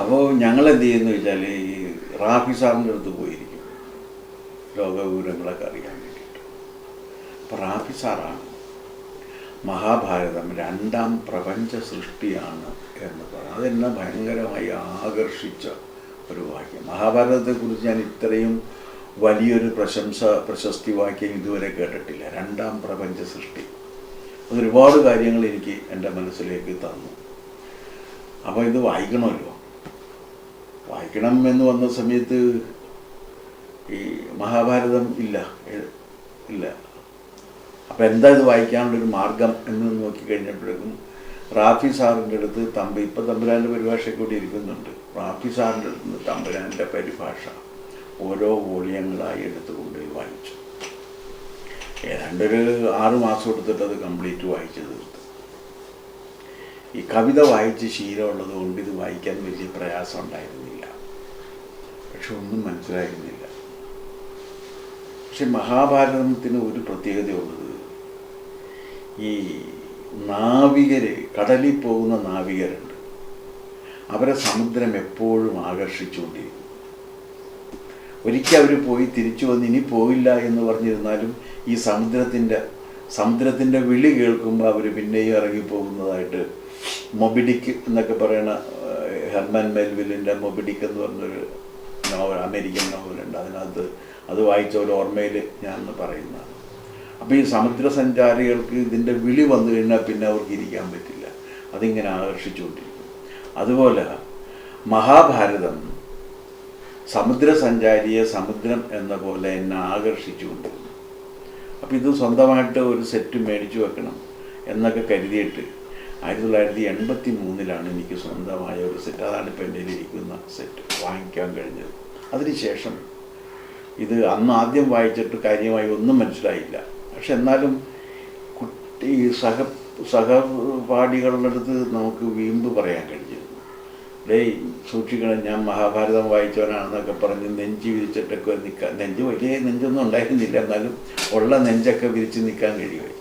അപ്പോൾ ഞങ്ങൾ എന്ത് ചെയ്യുന്നു വെച്ചാൽ ഈ റാഫി സാറിൻ്റെ അടുത്ത് പോയിരിക്കും ലോകവിവരങ്ങളൊക്കെ അറിയാൻ വേണ്ടിയിട്ട്. അപ്പോൾ റാഫി സാറാണ് മഹാഭാരതം രണ്ടാം പ്രപഞ്ച സൃഷ്ടിയാണ് എന്ന് പറഞ്ഞു. അതെന്നെ ഭയങ്കരമായി ആകർഷിച്ച ഒരു വാക്യം. മഹാഭാരതത്തെക്കുറിച്ച് ഞാൻ ഇത്രയും വലിയൊരു പ്രശസ്തി വാക്യം ഇതുവരെ കേട്ടിട്ടില്ല. രണ്ടാം പ്രപഞ്ച സൃഷ്ടി അതൊരുപാട് കാര്യങ്ങൾ എനിക്ക് എൻ്റെ മനസ്സിലേക്ക് തന്നു. അപ്പോൾ ഇത് വായിക്കണമല്ലോ. വായിക്കണം എന്ന് വന്ന സമയത്ത് ഈ മഹാഭാരതം ഇല്ല. അപ്പോൾ എന്താ ഇത് വായിക്കാനുള്ളൊരു മാർഗം എന്ന് നോക്കിക്കഴിഞ്ഞപ്പോഴേക്കും റാഫി സാറിൻ്റെ അടുത്ത് ഇപ്പം തമ്പുരാൻ്റെ പരിഭാഷ കൂടി ഇരിക്കുന്നുണ്ട്. റാഫി സാറിൻ്റെ അടുത്ത് നിന്ന് തമ്പുരാൻ്റെ പരിഭാഷ ഓരോ വോളിയങ്ങളായി എടുത്തുകൊണ്ട് വായിച്ചു. ഏതാണ്ടൊരു 6 മാസം എടുത്തിട്ട് അത് കംപ്ലീറ്റ് വായിച്ചു തീർത്തു. ഈ കവിത വായിച്ച് ശീലമുള്ളത് കൊണ്ട് ഇത് വായിക്കാൻ വലിയ പ്രയാസം ഉണ്ടായിരുന്നില്ല. പക്ഷെ ഒന്നും മനസ്സിലായിരുന്നില്ല. പക്ഷെ മഹാഭാരതത്തിന് ഒരു പ്രത്യേകതയുള്ളത്, ഈ നാവികര്, കടലിൽ പോകുന്ന നാവികരുണ്ട്, അവരെ സമുദ്രം എപ്പോഴും ആകർഷിച്ചുകൊണ്ടിരിക്കും. ഒരിക്കൽ അവർ പോയി തിരിച്ചു വന്ന് ഇനി പോയില്ല എന്ന് പറഞ്ഞിരുന്നാലും ഈ സമുദ്രത്തിൻ്റെ വിളി കേൾക്കുമ്പോൾ അവർ പിന്നെയും ഇറങ്ങിപ്പോകുന്നതായിട്ട് മൊബിഡിക്ക് എന്നൊക്കെ പറയുന്ന ഹെർമൻ മെൽവില്ലിൻ്റെ മൊബിഡിക്ക് എന്ന് പറഞ്ഞൊരു നോവൽ, അമേരിക്കൻ നോവലുണ്ട്. അതിനകത്ത് അത് വായിച്ച ഒരു ഓർമ്മയിൽ ഞാൻ പറയുന്നതാണ്. അപ്പോൾ ഈ സമുദ്രസഞ്ചാരികൾക്ക് ഇതിൻ്റെ വിളി വന്നു കഴിഞ്ഞാൽ പിന്നെ അവർക്ക് ഇരിക്കാൻ പറ്റില്ല, അതിങ്ങനെ ആകർഷിച്ചുകൊണ്ടിരിക്കും. അതുപോലെ മഹാഭാരതം സമുദ്രസഞ്ചാരിയെ സമുദ്രം എന്ന പോലെ എന്നെ ആകർഷിച്ചുകൊണ്ടിരുന്നു. അപ്പോൾ ഇത് സ്വന്തമായിട്ട് ഒരു സെറ്റ് മേടിച്ചു വെക്കണം എന്നൊക്കെ കരുതിയിട്ട് 1983 എനിക്ക് സ്വന്തമായ ഒരു സെറ്റ്, അതാണ് ഇപ്പോൾ എൻ്റെ ഇരിക്കുന്ന സെറ്റ്, വാങ്ങിക്കാൻ കഴിഞ്ഞത്. അതിനുശേഷം ഇത് അന്ന് ആദ്യം വായിച്ചിട്ട് കാര്യമായി ഒന്നും മനസ്സിലായില്ല. പക്ഷെ എന്നാലും കുട്ടി സഹപാഠികളുടെ അടുത്ത് നമുക്ക് വീമ്പ് പറയാൻ കഴിഞ്ഞിരുന്നു. സൂക്ഷിക്കണം, ഞാൻ മഹാഭാരതം വായിച്ചവനാണെന്നൊക്കെ പറഞ്ഞ് നെഞ്ച് വിരിച്ചിട്ടൊക്കെ നിൽക്കാൻ, വലിയ നെഞ്ചൊന്നും ഉണ്ടായിരുന്നില്ല, എന്നാലും ഉള്ള നെഞ്ചൊക്കെ വിരിച്ച് നിൽക്കാൻ കഴിയുമായി.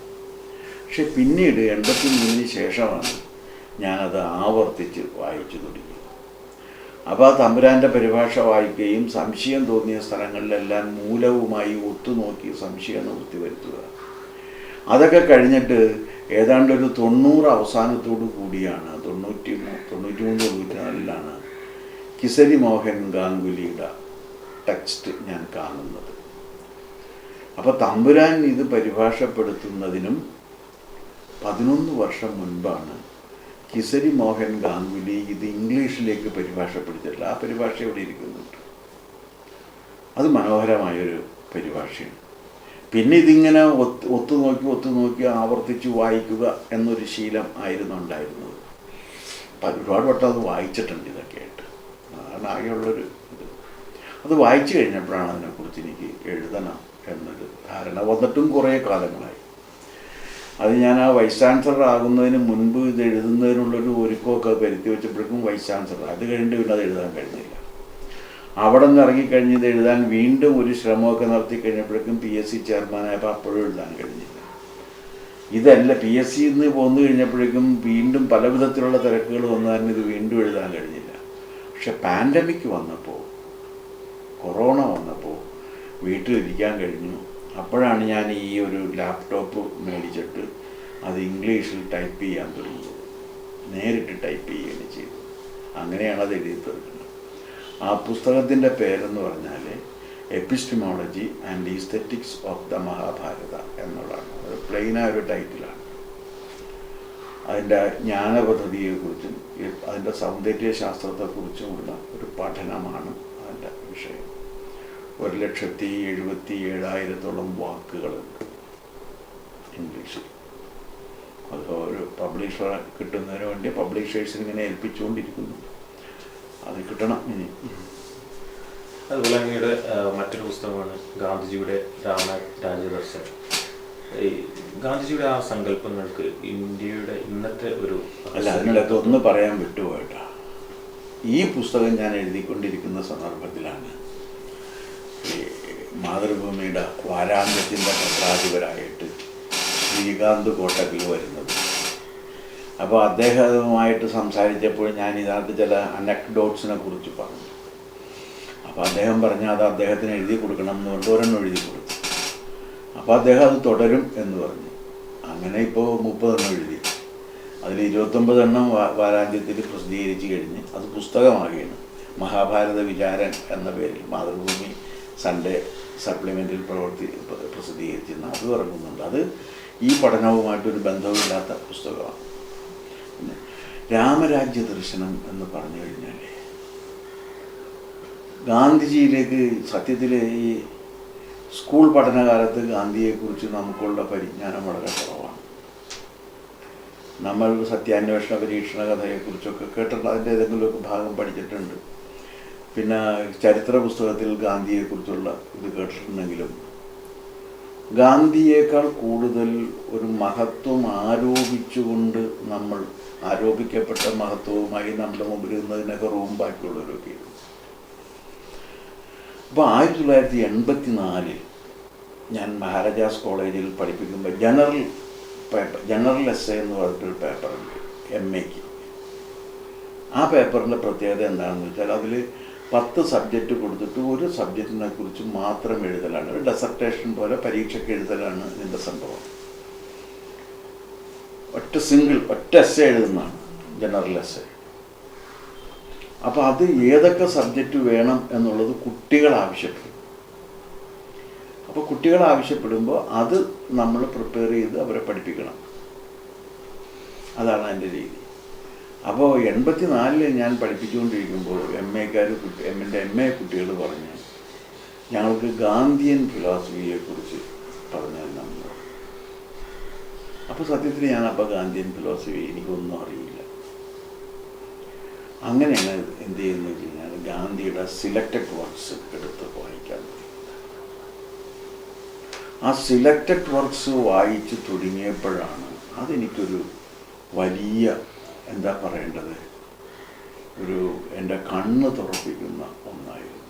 പക്ഷെ പിന്നീട് 83 ശേഷമാണ് ഞാനത് ആവർത്തിച്ച് വായിച്ചു തുടങ്ങി. അപ്പോൾ ആ തമ്പുരാൻ്റെ പരിഭാഷ വായിക്കുകയും സംശയം തോന്നിയ സ്ഥലങ്ങളിലെല്ലാം മൂലവുമായി ഒത്തുനോക്കി സംശയം നിവൃത്തി വരുത്തുക. അതൊക്കെ കഴിഞ്ഞിട്ട് ഏതാണ്ടൊരു 90 അവസാനത്തോടു കൂടിയാണ്, 93-94 കിസരി മോഹൻ ഗാംഗുലിയുടെ ടെക്സ്റ്റ് ഞാൻ കാണുന്നത്. അപ്പോൾ തമ്പുരാൻ ഇത് പരിഭാഷപ്പെടുത്തുന്നതിനും 11 വർഷം മുൻപാണ് കിസരി മോഹൻ ഗാംഗുലി ഇത് ഇംഗ്ലീഷിലേക്ക് പരിഭാഷപ്പെടുത്തിയിട്ടില്ല. ആ പരിഭാഷ ഇവിടെ ഇരിക്കുന്നുണ്ട്. അത് മനോഹരമായൊരു പരിഭാഷയാണ്. പിന്നെ ഇതിങ്ങനെ ഒത്തുനോക്കി ആവർത്തിച്ച് വായിക്കുക എന്നൊരു ശീലം ആയിരുന്നു ഉണ്ടായിരുന്നത്. അപ്പം ഒരുപാട് വട്ടം അത് വായിച്ചിട്ടുണ്ട് ഇതൊക്കെ ആയിട്ട്. അതാണ് ആകെയുള്ളൊരു ഇത്. അത് വായിച്ചു കഴിഞ്ഞപ്പോഴാണ് അതിനെക്കുറിച്ച് എനിക്ക് എഴുതണം എന്നൊരു ധാരണ വന്നിട്ടും കുറേ കാലങ്ങളായി. അത് ഞാൻ ആ വൈസ് ചാൻസലർ ആകുന്നതിന് മുൻപ് ഇത് എഴുതുന്നതിനുള്ളൊരു ഒരുക്കമൊക്കെ വരുത്തി വെച്ചപ്പോഴേക്കും വൈസ് ചാൻസലർ, അത് കഴിഞ്ഞിട്ട് പിന്നെ അത് എഴുതാൻ കഴിഞ്ഞില്ല. അവിടെ നിന്ന് ഇറങ്ങിക്കഴിഞ്ഞ് ഇത് എഴുതാൻ വീണ്ടും ഒരു ശ്രമമൊക്കെ നടത്തി കഴിഞ്ഞപ്പോഴേക്കും PSC ചെയർമാനായപ്പോൾ അപ്പോഴും എഴുതാൻ കഴിഞ്ഞില്ല. ഇതല്ല, PSC നിന്ന് പോന്നു കഴിഞ്ഞപ്പോഴേക്കും വീണ്ടും പല വിധത്തിലുള്ള തിരക്കുകൾ വന്നതിന് ഇത് വീണ്ടും എഴുതാൻ കഴിഞ്ഞില്ല. പക്ഷെ പാൻഡമിക് വന്നപ്പോൾ, കൊറോണ വന്നപ്പോൾ വീട്ടിലിരിക്കാൻ കഴിഞ്ഞു. അപ്പോഴാണ് ഞാൻ ഈ ഒരു ലാപ്ടോപ്പ് മേടിച്ചിട്ട് അത് ഇംഗ്ലീഷിൽ ടൈപ്പ് ചെയ്യാൻ തുടങ്ങിയത്. നേരിട്ട് ടൈപ്പ് ചെയ്യുകയാണ് ചെയ്തത്. അങ്ങനെയാണ് അത് എഴുതി തീർക്കുന്നത്. ആ പുസ്തകത്തിൻ്റെ പേരെന്ന് പറഞ്ഞാൽ epistemology and aesthetics of the Mahabharata എന്നുള്ളതാണ്. അത് പ്ലെയിനായ ഒരു ടൈറ്റിലാണ്. അതിൻ്റെ ജ്ഞാനപദ്ധതിയെക്കുറിച്ചും അതിൻ്റെ സൗന്ദര്യശാസ്ത്രത്തെക്കുറിച്ചുമുള്ള ഒരു പഠനമാണ് അതിൻ്റെ വിഷയം. 1,77,000 വാക്കുകളുണ്ട് ഇംഗ്ലീഷിൽ. അത് ഒരു പബ്ലിഷർ കിട്ടുന്നതിന് വേണ്ടി പബ്ലിഷേഴ്സിന് ഇങ്ങനെ ഏൽപ്പിച്ചുകൊണ്ടിരിക്കുന്നു. അത് കിട്ടണം ഇനി. അതുപോലെ അങ്ങയുടെ മറ്റൊരു പുസ്തകമാണ് ഗാന്ധിജിയുടെ രാജദർശനം. ഈ ഗാന്ധിജിയുടെ ആ സങ്കല്പങ്ങൾക്ക് ഇന്ത്യയുടെ ഇന്നത്തെ ഒരു അതിനിടയ്ക്ക് ഒന്ന് പറയാൻ വിട്ടുപോയിട്ടാ. ഈ പുസ്തകം ഞാൻ എഴുതിക്കൊണ്ടിരിക്കുന്ന സന്ദർഭത്തിലാണ് ഈ മാതൃഭൂമിയുടെ വാരാന്ത്യത്തിൻ്റെ പത്രാധിപരായിട്ട് ശ്രീകാന്ത് കോട്ടക്കിൽ വരുന്നത്. അപ്പോൾ അദ്ദേഹവുമായിട്ട് സംസാരിച്ചപ്പോൾ ഞാൻ ഇതിനകത്ത് ചില അനക്ഡോട്ട്സിനെ കുറിച്ച് പറഞ്ഞു. അപ്പോൾ അദ്ദേഹം പറഞ്ഞാൽ അത് അദ്ദേഹത്തിന് എഴുതി കൊടുക്കണം എന്നുകൊണ്ട് ഒരെണ്ണം എഴുതി കൊടുത്തു. അപ്പോൾ അദ്ദേഹം അത് തുടരും എന്ന് പറഞ്ഞു. അങ്ങനെ ഇപ്പോൾ 30 എഴുതി. അതിൽ 29 എണ്ണം വാരാന്ത്യത്തിൽ പ്രസിദ്ധീകരിച്ച് കഴിഞ്ഞ് അത് പുസ്തകമാകുകയാണ്. മഹാഭാരത വിചാരൻ എന്ന പേരിൽ മാതൃഭൂമി സൺഡേ സപ്ലിമെൻറ്റിൽ പ്രസിദ്ധീകരിച്ചിരുന്ന അത് ഇറങ്ങുന്നുണ്ട്. അത് ഈ പഠനവുമായിട്ടൊരു ബന്ധവുമില്ലാത്ത പുസ്തകമാണ്. പിന്നെ രാമരാജ്യ ദർശനം എന്ന് പറഞ്ഞു കഴിഞ്ഞാൽ ഗാന്ധിജിയിലേക്ക് സത്യത്തിൽ ഈ സ്കൂൾ പഠനകാലത്ത് ഗാന്ധിയെക്കുറിച്ച് നമുക്കുള്ള പരിജ്ഞാനം വളരെ കുറവാണ്. നമ്മൾ സത്യാന്വേഷണ പരീക്ഷണ കഥയെക്കുറിച്ചൊക്കെ കേട്ടിട്ടുണ്ട്, അതിൻ്റെ ഏതെങ്കിലുമൊക്കെ ഭാഗം പഠിച്ചിട്ടുണ്ട്. പിന്നെ ചരിത്ര പുസ്തകത്തിൽ ഗാന്ധിയെക്കുറിച്ചുള്ള ഇത് കേട്ടിട്ടുണ്ടെങ്കിലും ഗാന്ധിയേക്കാൾ കൂടുതൽ ഒരു മഹത്വം ആരോപിച്ചുകൊണ്ട് നമ്മൾ ആരോപിക്കപ്പെട്ട മഹത്വവുമായി നമ്മുടെ മുമ്പിൽ നിന്നത് നെഹ്റുവും ബാക്കിയുള്ളവരൊക്കെയാണ്. അപ്പോൾ 1984 ഞാൻ മഹാരാജാസ് കോളേജിൽ പഠിപ്പിക്കുമ്പോൾ ജനറൽ എസ്സേ എന്ന് പറഞ്ഞിട്ടൊരു പേപ്പറുണ്ട് MAക്ക്. ആ പേപ്പറിൻ്റെ പ്രത്യേകത എന്താണെന്ന് വെച്ചാൽ അതിൽ 10 സബ്ജക്റ്റ് കൊടുത്തിട്ട് ഒരു സബ്ജക്റ്റിനെ കുറിച്ച് മാത്രം എഴുതലാണ്. ഒരു ഡെസർട്ടേഷൻ പോലെ പരീക്ഷയ്ക്ക് എഴുതലാണ് ഇതിൻ്റെ സംഭവം. ഒറ്റ എസ്സേ എഴുതുന്നതാണ് ജനറൽ എസ്സേ. അപ്പോൾ അത് ഏതൊക്കെ സബ്ജക്റ്റ് വേണം എന്നുള്ളത് കുട്ടികൾ ആവശ്യപ്പെടും. അപ്പോൾ കുട്ടികൾ ആവശ്യപ്പെടുമ്പോൾ അത് നമ്മൾ പ്രിപ്പയർ ചെയ്ത് അവരെ പഠിപ്പിക്കണം. അതാണ് എൻ്റെ രീതി. അപ്പോൾ 84 ഞാൻ പഠിപ്പിച്ചുകൊണ്ടിരിക്കുമ്പോൾ MA കുട്ടികൾ പറഞ്ഞ് ഞങ്ങൾക്ക് ഗാന്ധിയൻ ഫിലോസഫിയെക്കുറിച്ച് പറഞ്ഞു നമ്മൾ. അപ്പോൾ സത്യത്തിൽ ഞാനപ്പോൾ ഗാന്ധിയൻ ഫിലോസഫി എനിക്കൊന്നും അറിയില്ല. അങ്ങനെയാണ് എന്ത് ചെയ്യുന്നത് വെച്ച് കഴിഞ്ഞാൽ ഗാന്ധിയുടെ സിലക്റ്റഡ് വർക്ക്സ് എടുത്ത് വായിക്കാൻ തുടങ്ങി. ആ സിലക്റ്റഡ് വർക്ക്സ് വായിച്ച് തുടങ്ങിയപ്പോഴാണ് അതെനിക്കൊരു വലിയ എന്താ പറയേണ്ടത് എൻ്റെ കണ്ണ് തുറപ്പിക്കുന്ന ഒന്നായിരുന്നു.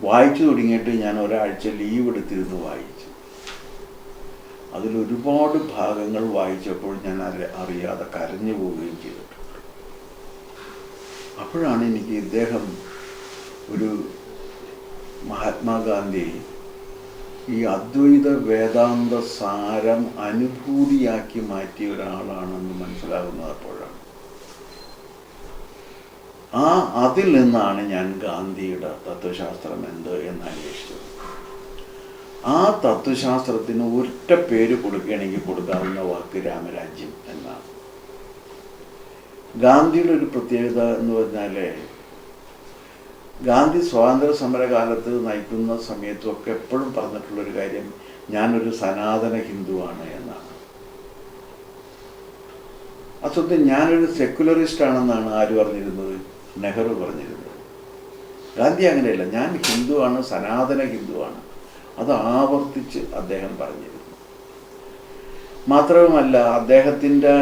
വായിച്ചു തുടങ്ങിയിട്ട് ഞാൻ ഒരാഴ്ച ലീവ് എടുത്തിരുന്ന് വായിച്ചു. അതിലൊരുപാട് ഭാഗങ്ങൾ വായിച്ചപ്പോൾ ഞാൻ അറിയാതെ കരഞ്ഞു പോവുകയും ചെയ്തിട്ടുണ്ട്. അപ്പോഴാണ് എനിക്ക് ഇദ്ദേഹം മഹാത്മാഗാന്ധി ഈ അദ്വൈത വേദാന്ത സാരം അനുഭൂതിയാക്കി മാറ്റിയ ഒരാളാണെന്ന് മനസ്സിലാകുന്നത് അപ്പോഴാണ്. അതിൽ നിന്നാണ് ഞാൻ ഗാന്ധിയുടെ തത്വശാസ്ത്രം എന്ത് എന്ന് അന്വേഷിച്ചത്. ആ തത്വശാസ്ത്രത്തിന് ഒറ്റ പേര് കൊടുക്കുകയാണെങ്കിൽ കൊടുക്കാവുന്ന വാക്ക് രാമരാജ്യം എന്നാണ്. ഗാന്ധിയുടെ ഒരു പ്രത്യേകത എന്ന് പറഞ്ഞാൽ ഗാന്ധി സ്വാതന്ത്ര്യ സമരകാലത്ത് നയിക്കുന്ന സമയത്തൊക്കെ എപ്പോഴും പറഞ്ഞിട്ടുള്ളൊരു കാര്യം ഞാനൊരു സനാതന ഹിന്ദുവാണ് എന്നാണ്. അസത്യം ഞാനൊരു സെക്യുലറിസ്റ്റ് ആണെന്നാണ് ആര് പറഞ്ഞിരുന്നത്? നെഹ്റു പറഞ്ഞിരുന്നത്. ഗാന്ധി അങ്ങനെയല്ല, ഞാൻ ഹിന്ദുവാണ്, സനാതന ഹിന്ദുവാണ്. അത് ആവർത്തിച്ച് അദ്ദേഹം പറഞ്ഞിരുന്നു. മാത്രവുമല്ല അദ്ദേഹത്തിൻ്റെ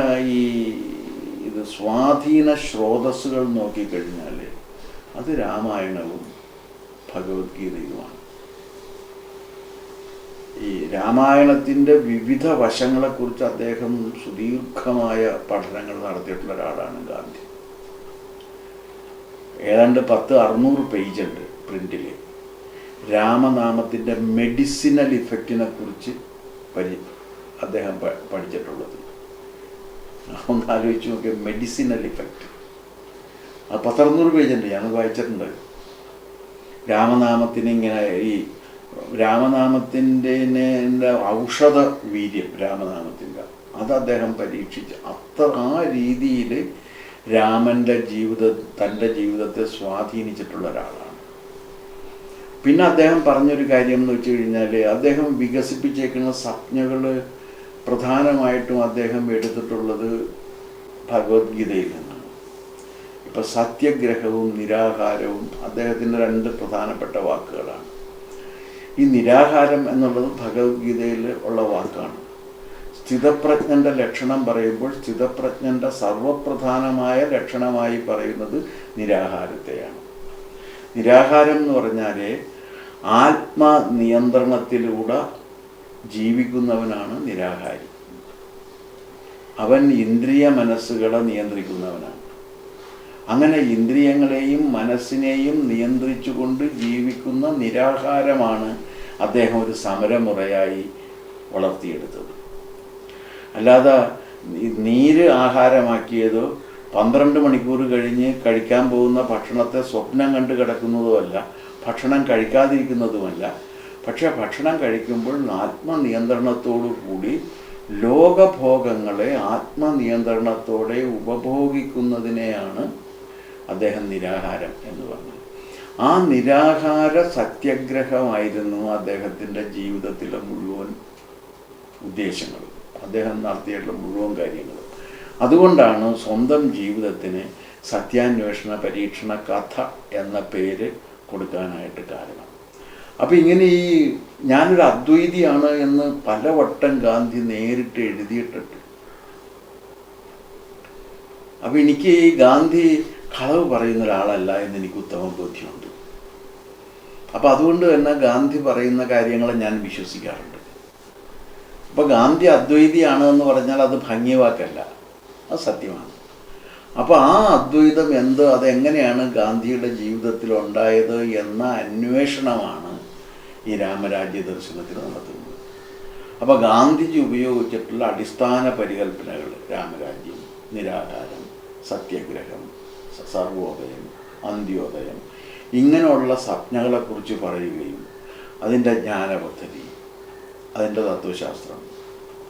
ഇത് സ്വാധീന സ്രോതസ്സുകൾ നോക്കിക്കഴിഞ്ഞാൽ അത് രാമായണവും ഭഗവത്ഗീതയുമാണ്. ഈ രാമായണത്തിൻ്റെ വിവിധ വശങ്ങളെക്കുറിച്ച് അദ്ദേഹം സുദീർഘമായ പഠനങ്ങൾ നടത്തിയിട്ടുള്ള ഒരാളാണ് ഗാന്ധി. ഏതാണ്ട് 600 പേജുണ്ട് പ്രിന്റിൽ രാമനാമത്തിൻ്റെ മെഡിസിനൽ ഇഫക്റ്റിനെ കുറിച്ച് അദ്ദേഹം പഠിച്ചിട്ടുള്ളത്. ഒന്ന് ആലോചിച്ച് നോക്കിയ മെഡിസിനൽ ഇഫക്റ്റ്. അത് 600 പേജുണ്ട്, ഞാൻ വായിച്ചിട്ടുണ്ട്. രാമനാമത്തിന് ഇങ്ങനെ ഈ രാമനാമത്തിൻ്റെ ഔഷധ വീര്യം രാമനാമത്തിൻ്റെ അത് അദ്ദേഹം പരീക്ഷിച്ച് ആ രീതിയിൽ തൻ്റെ ജീവിതത്തെ സ്വാധീനിച്ചിട്ടുള്ള ഒരാളാണ്. പിന്നെ അദ്ദേഹം പറഞ്ഞൊരു കാര്യം എന്ന് വെച്ച് കഴിഞ്ഞാൽ അദ്ദേഹം വികസിപ്പിച്ചേക്കുന്ന സംജ്ഞകൾ പ്രധാനമായിട്ടും അദ്ദേഹം എടുത്തിട്ടുള്ളത് ഭഗവത്ഗീതയിൽ നിന്നാണ്. ഇപ്പം സത്യഗ്രഹവും നിരാഹാരവും അദ്ദേഹത്തിൻ്റെ 2 പ്രധാനപ്പെട്ട വാക്കുകളാണ്. ഈ നിരാഹാരം എന്നുള്ളത് ഭഗവത്ഗീതയിൽ ഉള്ള വാക്കാണ്. സ്ഥിതപ്രജ്ഞൻ്റെ ലക്ഷണം പറയുമ്പോൾ സ്ഥിതപ്രജ്ഞൻ്റെ സർവപ്രധാനമായ ലക്ഷണമായി പറയുന്നത് നിരാഹാരത്തെയാണ്. നിരാഹാരം എന്ന് പറഞ്ഞാൽ ആത്മനിയന്ത്രണത്തിലൂടെ ജീവിക്കുന്നവനാണ് നിരാഹാരി. അവൻ ഇന്ദ്രിയ മനസ്സുകളെ നിയന്ത്രിക്കുന്നവനാണ്. അങ്ങനെ ഇന്ദ്രിയങ്ങളെയും മനസ്സിനെയും നിയന്ത്രിച്ചുകൊണ്ട് ജീവിക്കുന്ന നിരാഹാരമാണ് അദ്ദേഹം ഒരു സമരമുറയായി വളർത്തിയെടുത്തത്. അല്ലാതെ നീര് ആഹാരമാക്കിയതോ 12 മണിക്കൂർ കഴിഞ്ഞ് കഴിക്കാൻ പോകുന്ന ഭക്ഷണത്തെ സ്വപ്നം കണ്ട് കിടക്കുന്നതുമല്ല, ഭക്ഷണം കഴിക്കാതിരിക്കുന്നതുമല്ല. പക്ഷെ ഭക്ഷണം കഴിക്കുമ്പോൾ ആത്മനിയന്ത്രണത്തോടു കൂടി ലോകഭോഗങ്ങളെ ആത്മനിയന്ത്രണത്തോടെ ഉപഭോഗിക്കുന്നതിനെയാണ് അദ്ദേഹം നിരാഹാരം എന്ന് പറഞ്ഞത്. ആ നിരാഹാര സത്യാഗ്രഹമായിരുന്നു അദ്ദേഹത്തിൻ്റെ ജീവിതത്തിലെ മുഴുവൻ ഉദ്ദേശങ്ങളും, അദ്ദേഹം നടത്തിയിട്ടുള്ള മുഴുവൻ കാര്യങ്ങളും. അതുകൊണ്ടാണ് സ്വന്തം ജീവിതത്തിന് സത്യാന്വേഷണ പരീക്ഷണ കഥ എന്ന പേര് കൊടുക്കാനായിട്ട് കാരണം. അപ്പം ഇങ്ങനെ ഈ ഞാനൊരു അദ്വൈതിയാണ് എന്ന് പലവട്ടം ഗാന്ധി നേരിട്ട് എഴുതിയിട്ടുണ്ട്. അപ്പം എനിക്ക് ഈ ഗാന്ധി കളവ് പറയുന്ന ഒരാളല്ല എന്ന് എനിക്ക് ഉത്തമ ബോധ്യമുണ്ട്. അപ്പം അതുകൊണ്ട് തന്നെ ഗാന്ധി പറയുന്ന കാര്യങ്ങൾ ഞാൻ വിശ്വസിക്കാറുണ്ട്. അപ്പോൾ ഗാന്ധി അദ്വൈതിയാണ് എന്ന് പറഞ്ഞാൽ അത് ഭംഗിവാക്കല്ല, അത് സത്യമാണ്. അപ്പോൾ ആ അദ്വൈതം അതെങ്ങനെയാണ് ഗാന്ധിയുടെ ജീവിതത്തിൽ ഉണ്ടായത് എന്ന അന്വേഷണമാണ് ഈ രാമരാജ്യ ദർശനത്തിൽ നടത്തുന്നത്. അപ്പോൾ ഗാന്ധിജി ഉപയോഗിച്ചിട്ടുള്ള അടിസ്ഥാന പരികല്പനകൾ രാമരാജ്യം, നിരാഹാരം, സത്യാഗ്രഹം, സർവോദയം, അന്ത്യോദയം, ഇങ്ങനെയുള്ള സ്വപ്നങ്ങളെക്കുറിച്ച് പറയുകയും അതിൻ്റെ ജ്ഞാനപദ്ധതി, അതിൻ്റെ തത്വശാസ്ത്രം,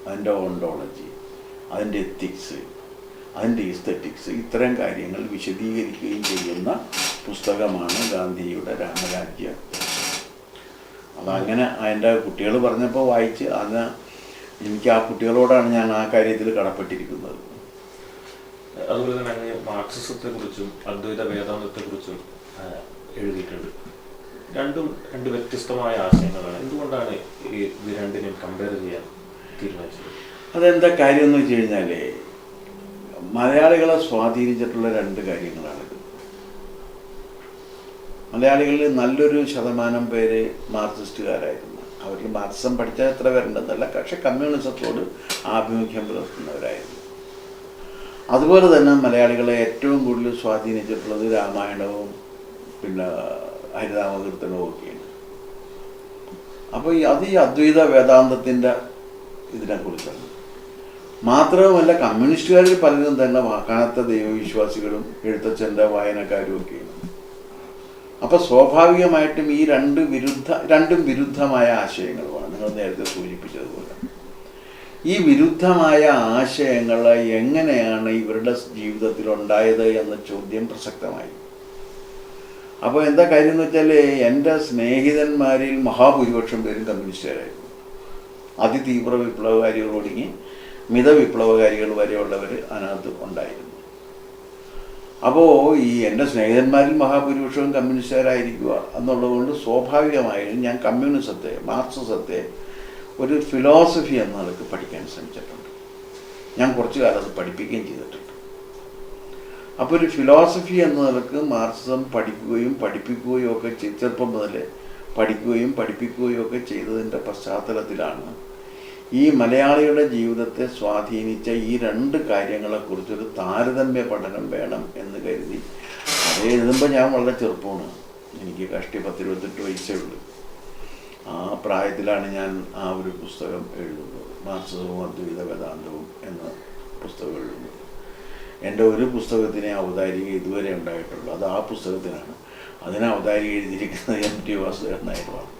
അതിൻ്റെ ഓണ്ടോളജി, അതിൻ്റെ എത്തിക്സ്, അതിൻ്റെ ഈസ്തെറ്റിക്സ്, ഇത്തരം കാര്യങ്ങൾ വിശദീകരിക്കുകയും ചെയ്യുന്ന പുസ്തകമാണ് ഗാന്ധിജിയുടെ രാമരാജ്യ. അതങ്ങനെ അതിൻ്റെ കുട്ടികൾ പറഞ്ഞപ്പോൾ വായിച്ച് എനിക്ക് ആ കുട്ടികളോടാണ് ഞാൻ ആ കാര്യത്തിൽ കടപ്പെട്ടിരിക്കുന്നത്. അതുപോലെ തന്നെ അങ്ങനെ മാർക്സിസത്തെ കുറിച്ചും അദ്വൈത വേദാന്തത്തെ കുറിച്ചും എഴുതിയിട്ടുണ്ട്. രണ്ട് വ്യത്യസ്തമായ ആശയങ്ങളാണ്. എന്തുകൊണ്ടാണ് ഇത് രണ്ടിനെയും കമ്പയർ ചെയ്യാൻ തീരുമാനിച്ചത്? അതെന്താ കാര്യം എന്ന് വെച്ച് കഴിഞ്ഞാൽ മലയാളികളെ സ്വാധീനിച്ചിട്ടുള്ള 2 കാര്യങ്ങളാണിത്. മലയാളികളിൽ നല്ലൊരു ശതമാനം പേര് മാർക്സിസ്റ്റുകാരായിരുന്നു. അവരിൽ മാർക്സിസം പഠിച്ചാൽ എത്ര പേരുണ്ടെന്നല്ല, പക്ഷെ കമ്മ്യൂണിസത്തോട് ആഭിമുഖ്യം പുലർത്തുന്നവരായിരുന്നു. അതുപോലെ തന്നെ മലയാളികളെ ഏറ്റവും കൂടുതൽ സ്വാധീനിച്ചിട്ടുള്ളത് രാമായണവും പിന്നെ ഹരിനാമകീർത്തനവും ഒക്കെയാണ്. അപ്പോൾ ഈ അദ്വൈത വേദാന്തത്തിൻ്റെ ഇതിനെക്കുറിച്ചാണ്. മാത്രവുമല്ല കമ്മ്യൂണിസ്റ്റുകാരിൽ പലരും തന്നെ കനത്ത ദൈവവിശ്വാസികളും എഴുത്തച്ഛൻ്റെ വായനക്കാരും ഒക്കെയാണ്. അപ്പോൾ സ്വാഭാവികമായിട്ടും ഈ രണ്ടും വിരുദ്ധമായ ആശയങ്ങളുമാണ്. നിങ്ങൾ നേരത്തെ സൂചിപ്പിച്ചതുപോലെ ഈ വിരുദ്ധമായ ആശയങ്ങൾ എങ്ങനെയാണ് ഇവരുടെ ജീവിതത്തിൽ ഉണ്ടായത് എന്ന ചോദ്യം പ്രസക്തമായി. അപ്പോൾ എന്താ കാര്യം എന്ന് വെച്ചാൽ എൻ്റെ സ്നേഹിതന്മാരിൽ മഹാഭൂരിപക്ഷം പേരും കമ്മ്യൂണിസ്റ്റുകാരായിരുന്നു. അതിതീവ്ര വിപ്ലവകാരികൾ ഒടുങ്ങി മിതവിപ്ലവകാരികൾ വരെയുള്ളവർ അതിനകത്ത് ഉണ്ടായിരുന്നു. അപ്പോൾ ഈ എൻ്റെ സ്നേഹിതന്മാരിൽ മഹാഭൂരിപക്ഷവും കമ്മ്യൂണിസ്റ്റുകാരായിരിക്കുക എന്നുള്ളതുകൊണ്ട് സ്വാഭാവികമായും ഞാൻ കമ്മ്യൂണിസത്തെ, മാർക്സിസത്തെ ഒരു ഫിലോസഫി എന്ന നിലക്ക് പഠിക്കാൻ ശ്രമിച്ചിട്ടുണ്ട്. ഞാൻ കുറച്ചു കാലം അത് പഠിപ്പിക്കുകയും ചെയ്തിട്ടുണ്ട്. അപ്പോൾ ഒരു ഫിലോസഫി എന്ന നിലക്ക് മാർക്സിസം പഠിക്കുകയും പഠിപ്പിക്കുകയും ഒക്കെ ചെറുപ്പം മുതലേ പഠിക്കുകയും പഠിപ്പിക്കുകയും ഒക്കെ ചെയ്തതിൻ്റെ പശ്ചാത്തലത്തിലാണ് ഈ മലയാളിയുടെ ജീവിതത്തെ സ്വാധീനിച്ച ഈ 2 കാര്യങ്ങളെക്കുറിച്ചൊരു താരതമ്യ പഠനം വേണം എന്ന് കരുതി. അത് എഴുതുമ്പോൾ ഞാൻ വളരെ ചെറുപ്പമാണ്, എനിക്ക് കഷ്ടി 10-28 വയസ്സേ ഉള്ളൂ. ആ പ്രായത്തിലാണ് ഞാൻ ആ ഒരു പുസ്തകം എഴുതുന്നത്, മാർക്സിസവും അദ്വൈത വേദാന്തവും എന്ന പുസ്തകം എഴുതുന്നത്. എൻ്റെ ഒരു പുസ്തകത്തിനെ ഔദാരിക ഇതുവരെ ഉണ്ടായിട്ടുള്ളൂ, അത് ആ പുസ്തകത്തിനാണ്. അതിനെ ഔദാരിക എഴുതിയിരിക്കുന്നത് M.T. വാസുദേവൻ നായരുമാണ്.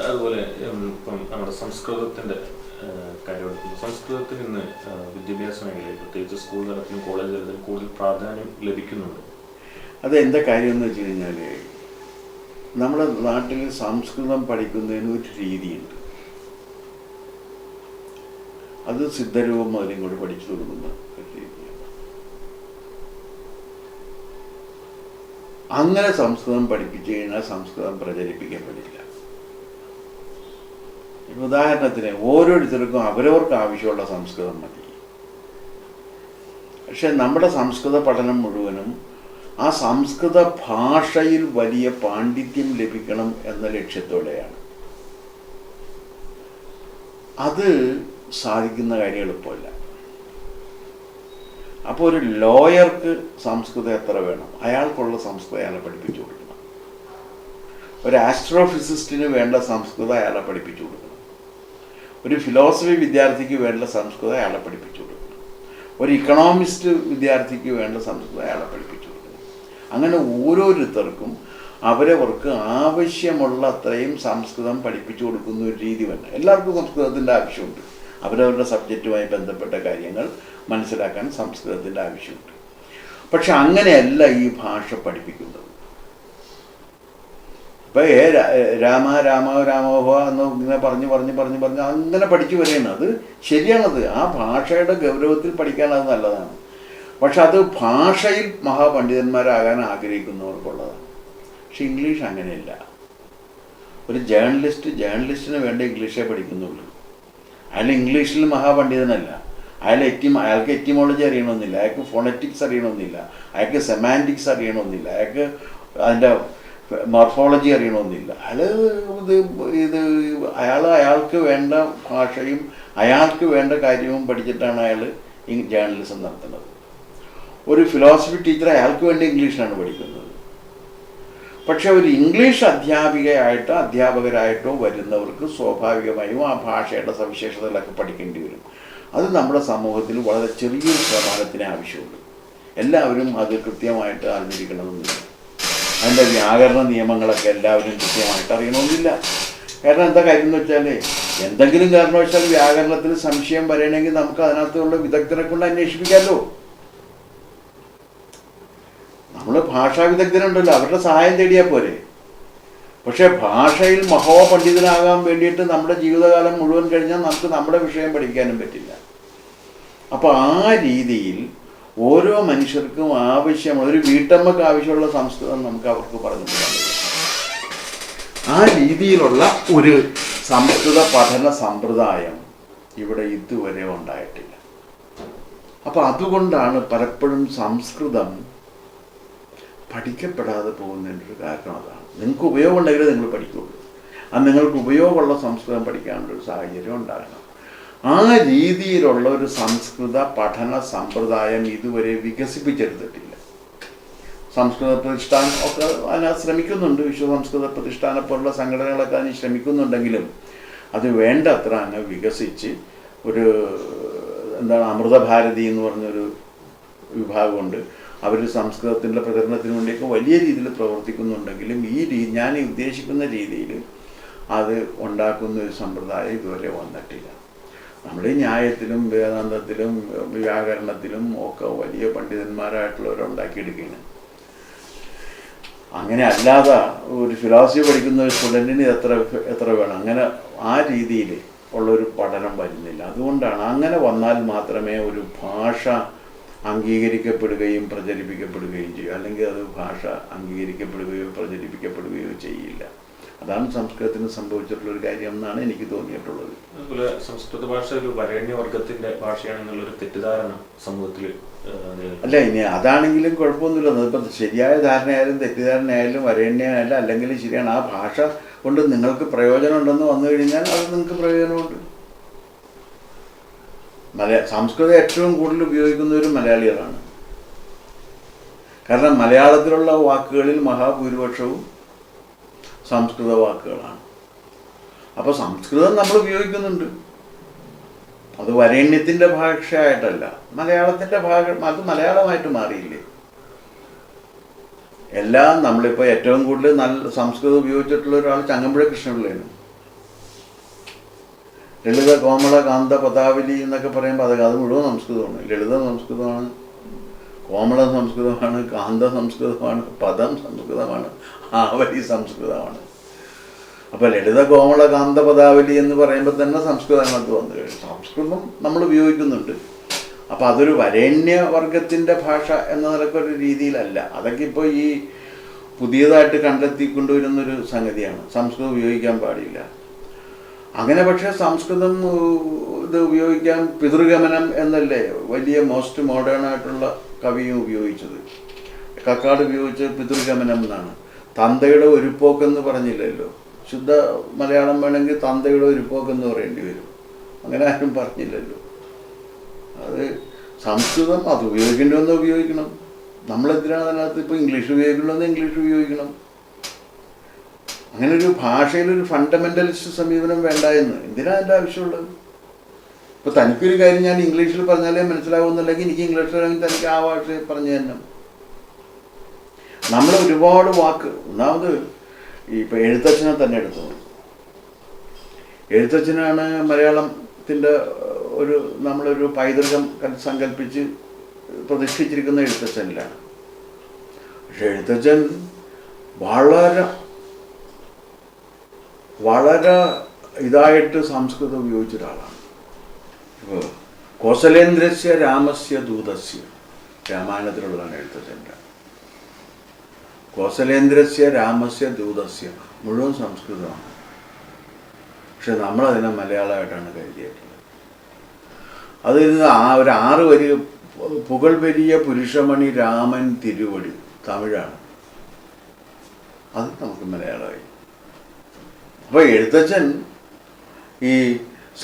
അതുപോലെ ഇപ്പം നമ്മുടെ സംസ്കൃതത്തിൻ്റെ കാര്യമെടുക്കുന്നു. സംസ്കൃതത്തിൽ ഇന്ന് വിദ്യാഭ്യാസ മേഖലയിൽ പ്രത്യേകിച്ച് സ്കൂൾ തലത്തിലും കോളേജ് തലത്തിലും കൂടുതൽ പ്രാധാന്യം ലഭിക്കുന്നുണ്ട്. അതെന്താ കാര്യം എന്ന് വെച്ച് കഴിഞ്ഞാൽ നമ്മുടെ നാട്ടിൽ സംസ്കൃതം പഠിക്കുന്നതിന് ഒരു രീതിയുണ്ട്. അത് സിദ്ധരൂപം മുതലും കൂടി പഠിച്ചു തുടങ്ങുന്ന ഒരു രീതിയാണ്. അങ്ങനെ സംസ്കൃതം പഠിപ്പിച്ചു കഴിഞ്ഞാൽ സംസ്കൃതം പ്രചരിപ്പിക്കപ്പെടില്ല. ഉദാഹരണത്തിന് ഓരോരുത്തർക്കും അവരവർക്ക് ആവശ്യമുള്ള സംസ്കൃതം മതി. പക്ഷെ നമ്മുടെ സംസ്കൃത പഠനം മുഴുവനും ആ സംസ്കൃത ഭാഷയിൽ വലിയ പാണ്ഡിത്യം ലഭിക്കണം എന്ന ലക്ഷ്യത്തോടെയാണ്. അത് സാധിക്കുന്ന കാര്യം എളുപ്പമല്ല. അപ്പോൾ ഒരു ലോയർക്ക് സംസ്കൃതം എത്ര വേണം? അയാൾക്കുള്ള സംസ്കൃതം അയാളെ പഠിപ്പിച്ചു കൊടുക്കണം. ഒരു ആസ്ട്രോഫിസിസ്റ്റിന് വേണ്ട സംസ്കൃതം അയാളെ പഠിപ്പിച്ചു കൊടുക്കണം. ഒരു ഫിലോസഫി വിദ്യാർത്ഥിക്ക് വേണ്ട സംസ്കൃതം അയാളെ പഠിപ്പിച്ചു കൊടുക്കണം. ഒരു ഇക്കണോമിസ്റ്റ് വിദ്യാർത്ഥിക്ക് വേണ്ട സംസ്കൃതം അയാളെ പഠിപ്പിച്ചു കൊടുക്കണം. അങ്ങനെ ഓരോരുത്തർക്കും അവരവർക്ക് ആവശ്യമുള്ള അത്രയും സംസ്കൃതം പഠിപ്പിച്ചു കൊടുക്കുന്ന ഒരു രീതി വേണം. എല്ലാവർക്കും സംസ്കൃതത്തിൻ്റെ ആവശ്യമുണ്ട്. അവരവരുടെ സബ്ജക്റ്റുമായി ബന്ധപ്പെട്ട കാര്യങ്ങൾ മനസ്സിലാക്കാൻ സംസ്കൃതത്തിൻ്റെ ആവശ്യമുണ്ട്. പക്ഷെ അങ്ങനെയല്ല ഈ ഭാഷ പഠിപ്പിക്കുന്നത്. ഇപ്പം രാമ രാമോ രാമോഹ എന്ന് ഇങ്ങനെ പറഞ്ഞ് അങ്ങനെ പഠിച്ചു വരികയാണ്. അത് ശരിയാണത്. ആ ഭാഷയുടെ ഗൗരവത്തിൽ പഠിക്കാൻ അത് നല്ലതാണ്. പക്ഷെ അത് ഭാഷയിൽ മഹാപണ്ഡിതന്മാരാകാൻ ആഗ്രഹിക്കുന്നവർക്കുള്ളതാണ്. പക്ഷെ ഇംഗ്ലീഷ് അങ്ങനെയല്ല. ഒരു ജേർണലിസ്റ്റിന് വേണ്ട ഇംഗ്ലീഷേ പഠിക്കുന്നുള്ളൂ. അയാൾ ഇംഗ്ലീഷിൽ മഹാപണ്ഡിതനല്ല. അയാൾക്ക് എറ്റിമോളജി അറിയണമെന്നില്ല, അയാൾക്ക് ഫോണറ്റിക്സ് അറിയണമെന്നില്ല, അയാൾക്ക് സെമാൻറ്റിക്സ് അറിയണമെന്നില്ല, അയാൾക്ക് അതിൻ്റെ മോർഫോളജി അറിയണമെന്നില്ല. അയാൾക്ക് വേണ്ട ഭാഷയും അയാൾക്ക് വേണ്ട കാര്യവും പഠിച്ചിട്ടാണ് അയാൾ ഈ ജേർണലിസം നടത്തുന്നത്. ഒരു ഫിലോസഫി ടീച്ചർ അയാൾക്ക് വേണ്ടി ഇംഗ്ലീഷിലാണ് പഠിക്കുന്നത്. പക്ഷെ ഒരു ഇംഗ്ലീഷ് അധ്യാപകരായിട്ടോ വരുന്നവർക്ക് സ്വാഭാവികമായും ആ ഭാഷയുടെ സവിശേഷതകളൊക്കെ പഠിക്കേണ്ടി വരും. അത് നമ്മുടെ സമൂഹത്തിൽ വളരെ ചെറിയൊരു ശതമാനത്തിനേ ആവശ്യമുള്ളൂ. എല്ലാവരും അത് കൃത്യമായിട്ട് അറിഞ്ഞിരിക്കണമെന്നില്ല. അതിൻ്റെ വ്യാകരണ നിയമങ്ങളൊക്കെ എല്ലാവരും കൃത്യമായിട്ട് അറിയണമെന്നില്ല. കാരണം എന്താ കാര്യം എന്ന് വെച്ചാൽ, എന്തെങ്കിലും കാരണവശാൽ വ്യാകരണത്തിൽ സംശയം വരണമെങ്കിൽ നമുക്ക് അതിനകത്തുള്ള വിദഗ്ധരെ കൊണ്ട് അന്വേഷിപ്പിക്കാമല്ലോ. നമ്മൾ ഭാഷാ വിദഗ്ധരുണ്ടല്ലോ, അവരുടെ സഹായം തേടിയാൽ പോരെ. പക്ഷെ ഭാഷയിൽ മഹോപണ്ഡിതനാകാൻ വേണ്ടിയിട്ട് നമ്മുടെ ജീവിതകാലം മുഴുവൻ കഴിഞ്ഞാൽ നമുക്ക് നമ്മുടെ വിഷയം പഠിക്കാനും പറ്റില്ല. അപ്പോൾ ആ രീതിയിൽ ഓരോ മനുഷ്യർക്കും ആവശ്യമുള്ള, ഒരു വീട്ടമ്മക്ക് ആവശ്യമുള്ള സംസ്കൃതം നമുക്ക് അവർക്ക് പറഞ്ഞു കൊടുക്കാൻ പറ്റും. ആ രീതിയിലുള്ള ഒരു സംസ്കൃത പഠന സമ്പ്രദായം ഇവിടെ ഇതുവരെ ഉണ്ടായിട്ടില്ല. അപ്പോൾ അതുകൊണ്ടാണ് പലപ്പോഴും സംസ്കൃതം പഠിക്കപ്പെടാതെ പോകുന്നതിൻ്റെ ഒരു കാരണം അതാണ്. നിങ്ങൾക്ക് ഉപയോഗം ഉണ്ടെങ്കിലേ നിങ്ങൾ പഠിക്കുള്ളൂ. അത് നിങ്ങൾക്ക് ഉപയോഗമുള്ള സംസ്കൃതം പഠിക്കാനുള്ളൊരു സാഹചര്യം ഉണ്ടാകണം. ആ രീതിയിലുള്ള ഒരു സംസ്കൃത പഠന സമ്പ്രദായം ഇതുവരെ വികസിപ്പിച്ചെടുത്തിട്ടില്ല. സംസ്കൃത പ്രതിഷ്ഠാനം ഒക്കെ അതിനകത്ത് ശ്രമിക്കുന്നുണ്ട്. വിശ്വ സംസ്കൃത പ്രതിഷ്ഠാനം പോലുള്ള സംഘടനകളൊക്കെ അതിന് ശ്രമിക്കുന്നുണ്ടെങ്കിലും അത് വേണ്ടത്ര അങ്ങ് വികസിച്ച് ഒരു അമൃതഭാരതി എന്ന് പറഞ്ഞൊരു വിഭാഗമുണ്ട്. അവർ സംസ്കൃതത്തിൻ്റെ പ്രചരണത്തിന് വേണ്ടിയൊക്കെ വലിയ രീതിയിൽ പ്രവർത്തിക്കുന്നുണ്ടെങ്കിലും ഞാൻ ഉദ്ദേശിക്കുന്ന രീതിയിൽ അത് ഉണ്ടാക്കുന്ന ഒരു സമ്പ്രദായം ഇതുവരെ വന്നിട്ടില്ല. നമ്മുടെ ന്യായത്തിലും വേദാന്തത്തിലും വ്യാകരണത്തിലും ഒക്കെ വലിയ പണ്ഡിതന്മാരായിട്ടുള്ളവരുണ്ടാക്കിയെടുക്കുകയാണ്. അങ്ങനെ അല്ലാതെ ഒരു ഫിലോസഫി പഠിക്കുന്ന ഒരു സ്റ്റുഡൻറ്റിന് എത്ര വേണം, അങ്ങനെ ആ രീതിയിൽ ഉള്ളൊരു പഠനം വരുന്നില്ല. അതുകൊണ്ടാണ് അങ്ങനെ വന്നാൽ മാത്രമേ ഒരു ഭാഷ അംഗീകരിക്കപ്പെടുകയും പ്രചരിപ്പിക്കപ്പെടുകയും ചെയ്യും. അല്ലെങ്കിൽ അത് ഭാഷ അംഗീകരിക്കപ്പെടുകയോ പ്രചരിപ്പിക്കപ്പെടുകയോ ചെയ്യില്ല. അതാണ് സംസ്കൃതത്തിന് സംഭവിച്ചിട്ടുള്ളൊരു കാര്യം എന്നാണ് എനിക്ക് തോന്നിയിട്ടുള്ളത്. അതുപോലെ സംസ്കൃത ഭാഷ ഒരു വരേണ്യവർഗത്തിന്റെ ഭാഷയാണെന്നുള്ളൊരു തെറ്റിദ്ധാരണ സമൂഹത്തിൽ അല്ല. ഇനി അതാണെങ്കിലും കുഴപ്പമൊന്നുമില്ല. അതിപ്പോൾ ശരിയായ ധാരണയായാലും തെറ്റിദ്ധാരണയായാലും വരേണ്യമായാലും അല്ലെങ്കിൽ ശരിയാണ്. ആ ഭാഷ കൊണ്ട് നിങ്ങൾക്ക് പ്രയോജനം ഉണ്ടെന്ന് വന്നു കഴിഞ്ഞാൽ അത് നിങ്ങൾക്ക് പ്രയോജനമുണ്ട്. സംസ്കൃതം ഏറ്റവും കൂടുതൽ ഉപയോഗിക്കുന്നവരും മലയാളികളാണ്. കാരണം മലയാളത്തിലുള്ള വാക്കുകളിൽ മഹാഭൂരിപക്ഷവും സംസ്കൃത വാക്കുകളാണ്. അപ്പോൾ സംസ്കൃതം നമ്മൾ ഉപയോഗിക്കുന്നുണ്ട്. അത് വരേണ്യത്തിൻ്റെ ഭാഷയായിട്ടല്ല, മലയാളത്തിൻ്റെ അത് മലയാളമായിട്ട് മാറിയില്ലേ. എല്ലാം നമ്മളിപ്പോൾ ഏറ്റവും കൂടുതൽ നല്ല സംസ്കൃതം ഉപയോഗിച്ചിട്ടുള്ള ഒരാൾ ചങ്ങമ്പുഴ കൃഷ്ണപിള്ളയാണ്. ലളിത കോമള കാന്ത പദാവലി എന്നൊക്കെ പറയുമ്പോൾ അത് മുഴുവൻ സംസ്കൃതമാണ്. ലളിത സംസ്കൃതമാണ്, കോമള സംസ്കൃതമാണ്, കാന്ത സംസ്കൃതമാണ്, പദം സംസ്കൃതമാണ്, ആവലി സംസ്കൃതമാണ്. അപ്പോൾ ലളിത കോമള കാന്ത പദാവലി എന്ന് പറയുമ്പോൾ തന്നെ സംസ്കൃതങ്ങൾക്ക് വന്നു കഴിഞ്ഞു. സംസ്കൃതം നമ്മൾ ഉപയോഗിക്കുന്നുണ്ട്. അപ്പോൾ അതൊരു വരേണ്യവർഗത്തിൻ്റെ ഭാഷ എന്ന നിലക്കൊരു രീതിയിലല്ല. അതൊക്കെ ഇപ്പോൾ ഈ പുതിയതായിട്ട് കണ്ടെത്തിക്കൊണ്ടുവരുന്നൊരു സംഗതിയാണ്. സംസ്കൃതം ഉപയോഗിക്കാൻ പാടില്ല അങ്ങനെ. പക്ഷേ സംസ്കൃതം ഇത് ഉപയോഗിക്കാൻ പിതൃഗമനം എന്നല്ലേ വലിയ മോസ്റ്റ് മോഡേൺ ആയിട്ടുള്ള കവിയും ഉപയോഗിച്ചത്. കക്കാട് ഉപയോഗിച്ച് പിതൃഗമനം എന്നാണ്. തന്തയുടെ ഒരുപോക്കെന്ന് പറഞ്ഞില്ലല്ലോ. ശുദ്ധ മലയാളം വേണമെങ്കിൽ തന്തയുടെ ഒരുപോക്കെന്ന് പറയേണ്ടി വരും. അങ്ങനെ ആരും പറഞ്ഞില്ലല്ലോ. അത് സംസ്കൃതം അത് ഉപയോഗിക്കേണ്ടതെന്ന് ഉപയോഗിക്കണം. നമ്മളെന്തിനാണ് അതിനകത്ത് ഇപ്പോൾ ഇംഗ്ലീഷ് ഉപയോഗിക്കണമെന്ന് ഇംഗ്ലീഷ് ഉപയോഗിക്കണം. അങ്ങനെ ഒരു ഭാഷയിലൊരു ഫണ്ടമെൻ്റലിസ്റ്റ് സമീപനം വേണ്ട എന്ന്. എന്തിനാ അതിൻ്റെ ആവശ്യമുള്ളത്? ഇപ്പോൾ തനിക്കൊരു കാര്യം ഞാൻ ഇംഗ്ലീഷിൽ പറഞ്ഞാലേ മനസ്സിലാവുന്നില്ലെങ്കിൽ എനിക്ക് ഇംഗ്ലീഷിലാണെങ്കിൽ തനിക്ക് ആ ഭാഷയിൽ പറഞ്ഞു തന്നെ. നമ്മൾ ഒരുപാട് വാക്ക്, ഒന്നാമത് ഇപ്പോൾ എഴുത്തച്ഛനെ തന്നെ എടുത്തു. എഴുത്തച്ഛനാണ് മലയാളത്തിൻ്റെ നമ്മളൊരു പൈതൃകം സങ്കല്പിച്ച് പ്രതിഷ്ഠിച്ചിരിക്കുന്ന എഴുത്തച്ഛനിലാണ്. പക്ഷെ എഴുത്തച്ഛൻ വളരെ വളരെ ഇതായിട്ട് സംസ്കൃതം ഉപയോഗിച്ച ഒരാളാണ്. ഇപ്പോൾ കോസലേന്ദ്രസ്യ രാമസ്യ ദൂതസ്യ, രാമായണത്തിലുള്ളതാണ് എഴുത്തച്ഛൻ്റെ. കോസലേന്ദ്രസ്യ രാമസ്യ ദൂതസ്യ മുഴുവൻ സംസ്കൃതമാണ്. പക്ഷെ നമ്മളതിനെ മലയാളമായിട്ടാണ് കരുതിയിട്ടുള്ളത്. അത് ഒരു 6 വരി, പുകൾ പെരിയ പുരുഷമണി രാമൻ തിരുവടി, തമിഴാണ്. അത് നമുക്ക് മലയാളമായി. അപ്പോൾ എഴുത്തച്ഛൻ ഈ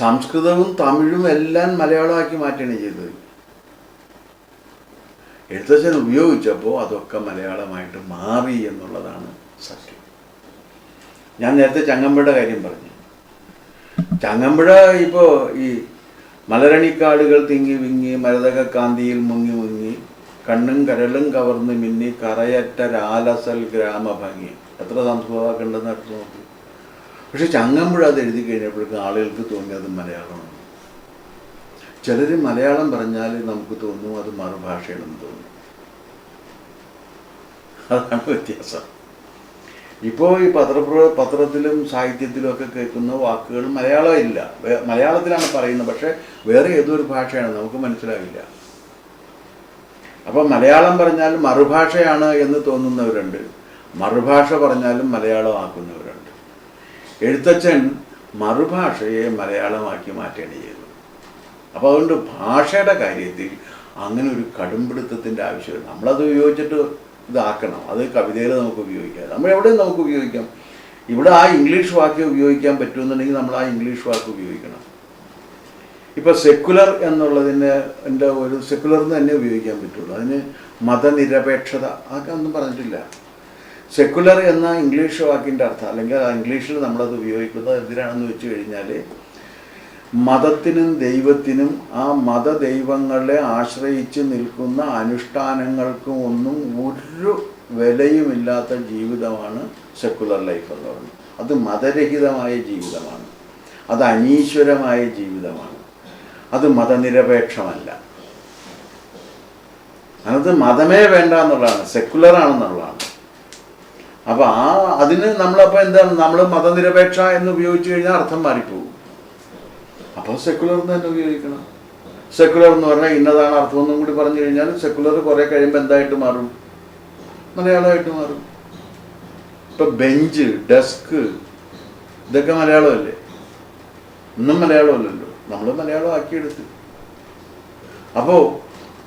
സംസ്കൃതവും തമിഴും എല്ലാം മലയാളമാക്കി മാറ്റുകയാണ് ചെയ്തത്. എഴുത്തച്ഛൻ ഉപയോഗിച്ചപ്പോൾ അതൊക്കെ മലയാളമായിട്ട് മാറി എന്നുള്ളതാണ് സത്യം. ഞാൻ നേരത്തെ ചങ്ങമ്പുഴയുടെ കാര്യം പറഞ്ഞു. ചങ്ങമ്പുഴ ഇപ്പോൾ ഈ മലരണിക്കാടുകൾ തിങ്ങി വിങ്ങി മരതക കാന്തിയിൽ മുങ്ങി മുങ്ങി കണ്ണും കരളും കവർന്ന് മിന്നി കറയറ്റ രാലസൽ ഗ്രാമഭംഗി, എത്ര സംസ്കൃതമൊക്കെ ഉണ്ടെന്ന് അടുത്ത് നോക്കി. പക്ഷെ ചങ്ങമ്പുഴ അത് എഴുതി കഴിഞ്ഞപ്പോഴേക്കും ആളുകൾക്ക് തോന്നിയത് മലയാളമാണ്. ചിലർ മലയാളം പറഞ്ഞാൽ നമുക്ക് തോന്നും അത് മറുഭാഷയാണെന്ന് തോന്നും. അതാണ് വ്യത്യാസം. ഇപ്പോൾ ഈ പത്രത്തിലും സാഹിത്യത്തിലും ഒക്കെ കേൾക്കുന്ന വാക്കുകൾ മലയാളം ഇല്ല, മലയാളത്തിലാണ് പറയുന്നത്. പക്ഷെ വേറെ ഏതൊരു ഭാഷയാണ് നമുക്ക് മനസ്സിലാവില്ല. അപ്പം മലയാളം പറഞ്ഞാലും മറുഭാഷയാണ് എന്ന് തോന്നുന്നവരുണ്ട്, മറുഭാഷ പറഞ്ഞാലും മലയാളമാക്കുന്നവരുണ്ട്. എഴുത്തച്ഛൻ മറുഭാഷയെ മലയാളമാക്കി മാറ്റേണ്ടി ചെയ്തു. അപ്പോൾ അതുകൊണ്ട് ഭാഷയുടെ കാര്യത്തിൽ അങ്ങനെ ഒരു കടുംപിടുത്തത്തിൻ്റെ ആവശ്യമില്ല. നമ്മളത് ഉപയോഗിച്ചിട്ട് ഇതാക്കണം. അത് കവിതയിൽ നമുക്ക് ഉപയോഗിക്കാം, നമ്മൾ എവിടെയും നമുക്ക് ഉപയോഗിക്കാം. ഇവിടെ ആ ഇംഗ്ലീഷ് വാക്ക് ഉപയോഗിക്കാൻ പറ്റുമെന്നുണ്ടെങ്കിൽ നമ്മൾ ആ ഇംഗ്ലീഷ് വാക്ക് ഉപയോഗിക്കണം. ഇപ്പോൾ സെക്കുലർ എന്നുള്ളതിന് ഒരു സെക്കുലർ എന്ന് തന്നെ ഉപയോഗിക്കാൻ പറ്റുള്ളൂ. അതിന് മതനിരപേക്ഷത അതൊക്കെ ഒന്നും പറഞ്ഞിട്ടില്ല. സെക്കുലർ എന്ന ഇംഗ്ലീഷ് വാക്കിൻ്റെ അർത്ഥം, അല്ലെങ്കിൽ ആ ഇംഗ്ലീഷിൽ നമ്മളത് ഉപയോഗിക്കുന്നത് എന്തിനാണെന്ന് വെച്ച് കഴിഞ്ഞാൽ മതത്തിനും ദൈവത്തിനും ആ മതദൈവങ്ങളെ ആശ്രയിച്ച് നിൽക്കുന്ന അനുഷ്ഠാനങ്ങൾക്കും ഒന്നും ഒരു വിലയുമില്ലാത്ത ജീവിതമാണ് സെക്കുലർ ലൈഫ് എന്ന് പറയുന്നത്. അത് മതരഹിതമായ ജീവിതമാണ്, അത് അനീശ്വരമായ ജീവിതമാണ്, അത് മതനിരപേക്ഷമല്ല. അത് മതമേ വേണ്ട എന്നുള്ളതാണ്, സെക്കുലറാണെന്നുള്ളതാണ്. അപ്പോൾ അതിന് നമ്മളപ്പോൾ എന്താണ്, നമ്മൾ മതനിരപേക്ഷ എന്ന് ഉപയോഗിച്ച് കഴിഞ്ഞാൽ അർത്ഥം മാറിപ്പോകും. അപ്പോൾ സെക്കുലർ എന്ന് തന്നെ ഉപയോഗിക്കണം. സെക്കുലർ എന്ന് പറഞ്ഞാൽ ഇന്നതാണ് അർത്ഥം എന്നും കൂടി പറഞ്ഞു കഴിഞ്ഞാൽ സെക്കുലർ കുറേ കഴിയുമ്പോൾ എന്തായിട്ട് മാറും, മലയാളമായിട്ട് മാറും. ഇപ്പം ബെഞ്ച്, ഡെസ്ക്, ഇതൊക്കെ മലയാളമല്ലേ? ഒന്നും മലയാളമല്ലല്ലോ, നമ്മൾ മലയാളം ആക്കിയെടുത്ത്. അപ്പോൾ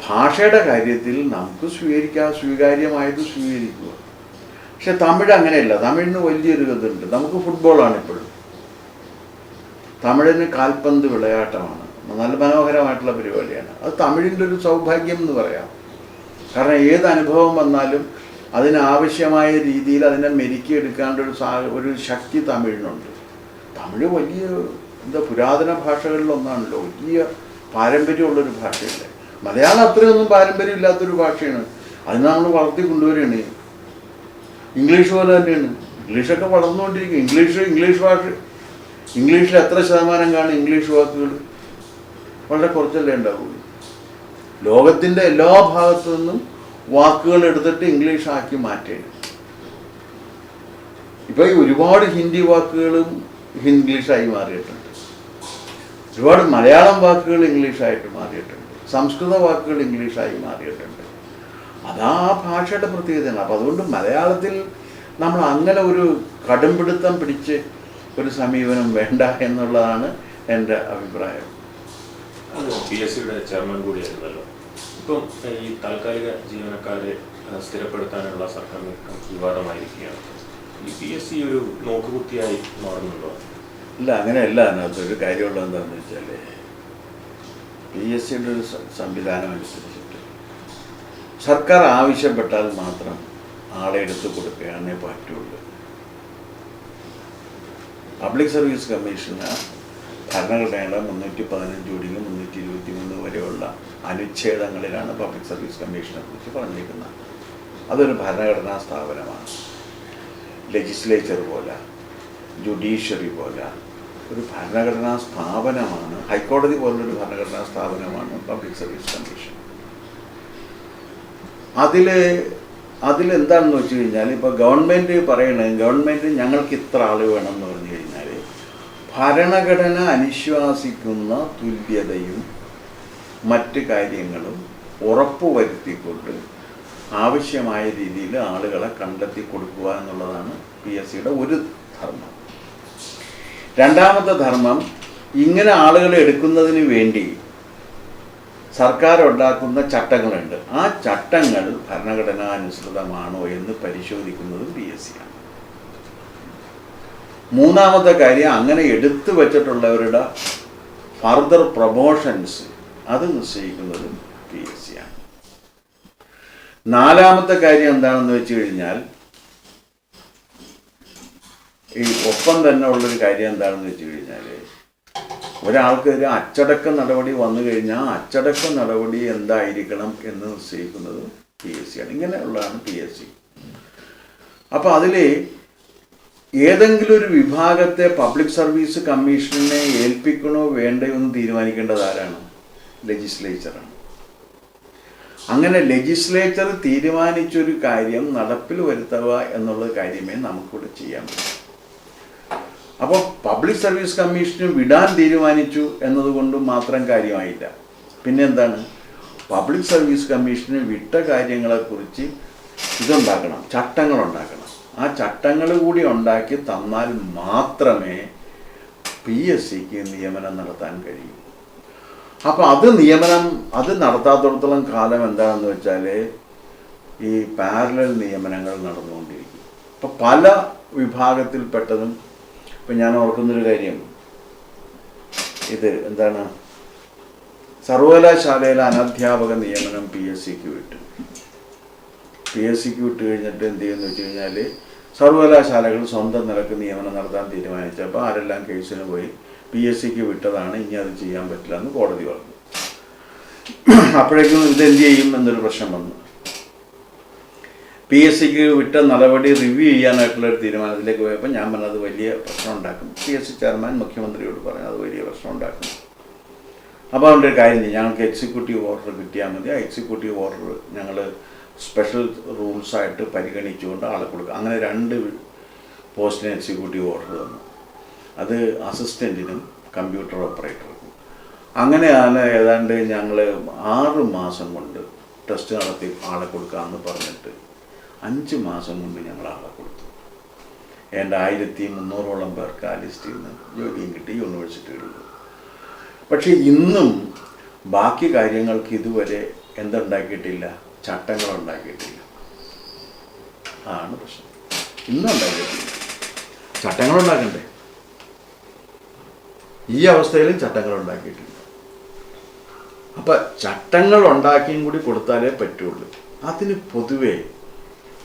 ഭാഷയുടെ കാര്യത്തിൽ നമുക്ക് സ്വീകാര്യമായത് സ്വീകരിക്കുക. പക്ഷെ തമിഴ് അങ്ങനെയല്ല. തമിഴിന് വലിയൊരു ഇതുണ്ട്. നമുക്ക് ഫുട്ബോളാണ് ഇപ്പോഴും, തമിഴിന് കാൽപന്ത് വിളയാട്ടമാണ്, നല്ല മനോഹരമായിട്ടുള്ള പരിപാടിയാണ്. അത് തമിഴിൻ്റെ ഒരു സൗഭാഗ്യം എന്ന് പറയാം. കാരണം ഏത് അനുഭവം വന്നാലും അതിനാവശ്യമായ രീതിയിൽ അതിനെ മെരുക്കിയെടുക്കാണ്ട് ഒരു ശക്തി തമിഴിനുണ്ട്. തമിഴ് വലിയ പുരാതന ഭാഷകളിലൊന്നാണല്ലോ, വലിയ പാരമ്പര്യമുള്ളൊരു ഭാഷയല്ലേ. മലയാളം അത്രയൊന്നും പാരമ്പര്യം ഇല്ലാത്തൊരു ഭാഷയാണ്. അതിന് നമ്മൾ വളർത്തി കൊണ്ടുവരികയാണ്. ഇംഗ്ലീഷ് പോലെ തന്നെയാണ്. ഇംഗ്ലീഷൊക്കെ വളർന്നുകൊണ്ടിരിക്കും. ഇംഗ്ലീഷ് ഭാഷ, ഇംഗ്ലീഷിൽ എത്ര ശതമാനം കാണും ഇംഗ്ലീഷ് വാക്കുകൾ? വളരെ കുറച്ചല്ലേ ഉണ്ടാവുള്ളൂ. ലോകത്തിൻ്റെ എല്ലാ ഭാഗത്തു നിന്നും വാക്കുകൾ എടുത്തിട്ട് ഇംഗ്ലീഷ് ആക്കി മാറ്റുകയാണ്. ഇപ്പോൾ ഈ ഒരുപാട് ഹിന്ദി വാക്കുകളും ഇംഗ്ലീഷായി മാറിയിട്ടുണ്ട്, ഒരുപാട് മലയാളം വാക്കുകൾ ഇംഗ്ലീഷായിട്ട് മാറിയിട്ടുണ്ട്, സംസ്കൃത വാക്കുകൾ ഇംഗ്ലീഷായി മാറിയിട്ടുണ്ട്. അതാ ഭാഷയുടെ പ്രത്യേകതയാണ്. അപ്പോൾ അതുകൊണ്ട് മലയാളത്തിൽ നമ്മൾ അങ്ങനെ ഒരു കടുംപിടുത്തം പിടിച്ച് ഒരു സമീപനം വേണ്ട എന്നുള്ളതാണ് എൻ്റെ അഭിപ്രായം. PSCയുടെ ചെയർമാൻ കൂടിയായിരുന്നല്ലോ. ഇപ്പം ഈ താൽക്കാലിക ജീവനക്കാരെ സ്ഥിരപ്പെടുത്താനുള്ള സർക്കാർ നീക്കം വിവാദമായിരിക്കുകയാണ്. ഈ PSC ഒരു നോക്കുകുത്തിയായി മാറുന്നുണ്ടോ? ഇല്ല, അങ്ങനെയല്ല. അതിനകത്തൊരു കാര്യമുള്ളത് എന്താണെന്ന് വെച്ചാൽ PSCയുടെ ഒരു സംവിധാനം അനുസരിച്ചിട്ട് സർക്കാർ ആവശ്യപ്പെട്ടാൽ മാത്രം ആളെ എടുത്തു കൊടുക്കുകയാണേ പറ്റുള്ളൂ. പബ്ലിക് സർവീസ് കമ്മീഷന് ഭരണഘടനയുടെ 315 323 വരെയുള്ള അനുച്ഛേദങ്ങളിലാണ് പബ്ലിക് സർവീസ് കമ്മീഷനെ കുറിച്ച് പറഞ്ഞിരിക്കുന്നത്. അതൊരു ഭരണഘടനാ സ്ഥാപനമാണ്. ലെജിസ്ലേച്ചർ പോലെ, ജുഡീഷ്യറി പോലെ ഒരു ഭരണഘടനാ സ്ഥാപനമാണ്. ഹൈക്കോടതി പോലുള്ളൊരു ഭരണഘടനാ സ്ഥാപനമാണ് പബ്ലിക് സർവീസ് കമ്മീഷൻ. അതിലെന്താണെന്ന് വെച്ച് കഴിഞ്ഞാൽ, ഇപ്പോൾ ഗവൺമെൻറ് പറയണത്, ഗവൺമെൻറ് ഞങ്ങൾക്ക് ഇത്ര ആൾ വേണമെന്ന് പറഞ്ഞു കഴിഞ്ഞാൽ ഭരണഘടന അനുശാസിക്കുന്ന തുല്യതയും മറ്റ് കാര്യങ്ങളും ഉറപ്പുവരുത്തിക്കൊണ്ട് ആവശ്യമായ രീതിയിൽ ആളുകളെ കണ്ടെത്തി കൊടുക്കുക എന്നുള്ളതാണ് PSCയുടെ ഒരു ധർമ്മം. രണ്ടാമത്തെ ധർമ്മം, ഇങ്ങനെ ആളുകളെ എടുക്കുന്നതിന് വേണ്ടി സർക്കാർ ഉണ്ടാക്കുന്ന ചട്ടങ്ങളുണ്ട്. ആ ചട്ടങ്ങൾ ഭരണഘടനാനുസൃതമാണോ എന്ന് പരിശോധിക്കുന്നതും PSCയാണ്. മൂന്നാമത്തെ കാര്യം, അങ്ങനെ എടുത്തു വച്ചിട്ടുള്ളവരുടെ ഫർദർ പ്രൊമോഷൻസ് അത് നിശ്ചയിക്കുന്നതും PSCയാണ്. നാലാമത്തെ കാര്യം എന്താണെന്ന് വെച്ച് കഴിഞ്ഞാൽ, ഈ ഒപ്പം തന്നെ ഉള്ളൊരു കാര്യം എന്താണെന്ന് വെച്ച് കഴിഞ്ഞാൽ, ഒരാൾക്കൊരു അച്ചടക്ക നടപടി വന്നു കഴിഞ്ഞാൽ അച്ചടക്ക നടപടി എന്തായിരിക്കണം എന്ന് നിശ്ചയിക്കുന്നത് PSCയാണ്. ഇങ്ങനെയുള്ളതാണ് PSC. അപ്പോൾ അതിൽ ഏതെങ്കിലും ഒരു വിഭാഗത്തെ പബ്ലിക് സർവീസ് കമ്മീഷനെ ഏൽപ്പിക്കണോ വേണ്ടയോ എന്ന് തീരുമാനിക്കേണ്ടത് ആരാണ്? ലെജിസ്ലേച്ചറാണ്. അങ്ങനെ ലെജിസ്ലേച്ചർ തീരുമാനിച്ചൊരു കാര്യം നടപ്പിൽ വരുത്തുക എന്നുള്ള കാര്യമേ നമുക്കിവിടെ ചെയ്യാൻ പറ്റൂ. അപ്പോൾ പബ്ലിക് സർവീസ് കമ്മീഷന് വിടാൻ തീരുമാനിച്ചു എന്നതുകൊണ്ട് മാത്രം കാര്യമായില്ല. പിന്നെ എന്താണ്? പബ്ലിക് സർവീസ് കമ്മീഷന് വിട്ട കാര്യങ്ങളെക്കുറിച്ച് ഇതുണ്ടാക്കണം, ചട്ടങ്ങളുണ്ടാക്കണം. ആ ചട്ടങ്ങൾ കൂടി ഉണ്ടാക്കി തന്നാൽ മാത്രമേ PSCക്ക് നിയമനം നടത്താൻ കഴിയൂ. അപ്പോൾ അത് നടത്താത്തിടത്തോളം കാലം എന്താണെന്ന് വെച്ചാൽ ഈ പാരലൽ നിയമനങ്ങൾ നടന്നുകൊണ്ടിരിക്കും. അപ്പോൾ പല വിഭാഗത്തിൽപ്പെട്ടതും, ഇപ്പം ഞാൻ ഓർക്കുന്നൊരു കാര്യം, ഇത് എന്താണ്, സർവകലാശാലയിലെ അനധ്യാപക നിയമനം PSCക്ക് വിട്ടു. PSCക്ക് വിട്ട് കഴിഞ്ഞിട്ട് എന്ത് ചെയ്യുമെന്ന് വെച്ച് കഴിഞ്ഞാൽ, സർവകലാശാലകൾ സ്വന്തം നിലക്ക് നിയമനം നടത്താൻ തീരുമാനിച്ചപ്പോൾ ആരെല്ലാം കേസിന് പോയി PSCക്ക് വിട്ടതാണ്, ഇനി അത് ചെയ്യാൻ പറ്റില്ല എന്ന് കോടതി പറഞ്ഞു. അപ്പോഴേക്കും ഇതെന്ത് ചെയ്യും എന്നൊരു പ്രശ്നം വന്നു. PSCക്ക് വിട്ട നടപടി റിവ്യൂ ചെയ്യാനായിട്ടുള്ളൊരു തീരുമാനത്തിലേക്ക് പോയപ്പോൾ ഞാൻ പറഞ്ഞത് വലിയ പ്രശ്നം ഉണ്ടാക്കും. PSC ചെയർമാൻ മുഖ്യമന്ത്രിയോട് പറഞ്ഞു അത് വലിയ പ്രശ്നം ഉണ്ടാക്കും. അപ്പോൾ അതുകൊണ്ട് ഒരു കാര്യം ചെയ്യും, ഞങ്ങൾക്ക് എക്സിക്യൂട്ടീവ് ഓർഡർ കിട്ടിയാൽ മതി. ആ എക്സിക്യൂട്ടീവ് ഓർഡർ ഞങ്ങൾ സ്പെഷ്യൽ റൂൾസായിട്ട് പരിഗണിച്ചുകൊണ്ട് ആളെ കൊടുക്കുക. അങ്ങനെ 2 പോസ്റ്റിന് എക്സിക്യൂട്ടീവ് ഓർഡർ തന്നു. അത് അസിസ്റ്റൻറ്റിനും കമ്പ്യൂട്ടർ ഓപ്പറേറ്റർക്കും. അങ്ങനെയാണ് ഏതാണ്ട് ഞങ്ങൾ 6 മാസം കൊണ്ട് ടെസ്റ്റ് നടത്തി ആളെ കൊടുക്കാമെന്ന് പറഞ്ഞിട്ട് 5 മാസം കൊണ്ട് ഞങ്ങൾ ആളെ കൊടുത്തു. എൻ്റെ 1300ഓളം പേർക്ക് ആ ലിസ്റ്റിൽ നിന്ന് ജോലിയും കിട്ടി യൂണിവേഴ്സിറ്റികളിൽ. പക്ഷേ ഇന്നും ബാക്കി കാര്യങ്ങൾക്ക് ഇതുവരെ എന്തുണ്ടാക്കിയിട്ടില്ല, ചട്ടങ്ങൾ ഉണ്ടാക്കിയിട്ടില്ല. ആണ് പ്രശ്നം. ഇന്നും ഉണ്ടാക്കിയിട്ടില്ല. ചട്ടങ്ങൾ ഉണ്ടാക്കണ്ടേ? ഈ അവസ്ഥയിലും ചട്ടങ്ങൾ ഉണ്ടാക്കിയിട്ടില്ല. അപ്പം ചട്ടങ്ങൾ ഉണ്ടാക്കിയും കൂടി കൊടുത്താലേ പറ്റുള്ളൂ. അതിന് പൊതുവേ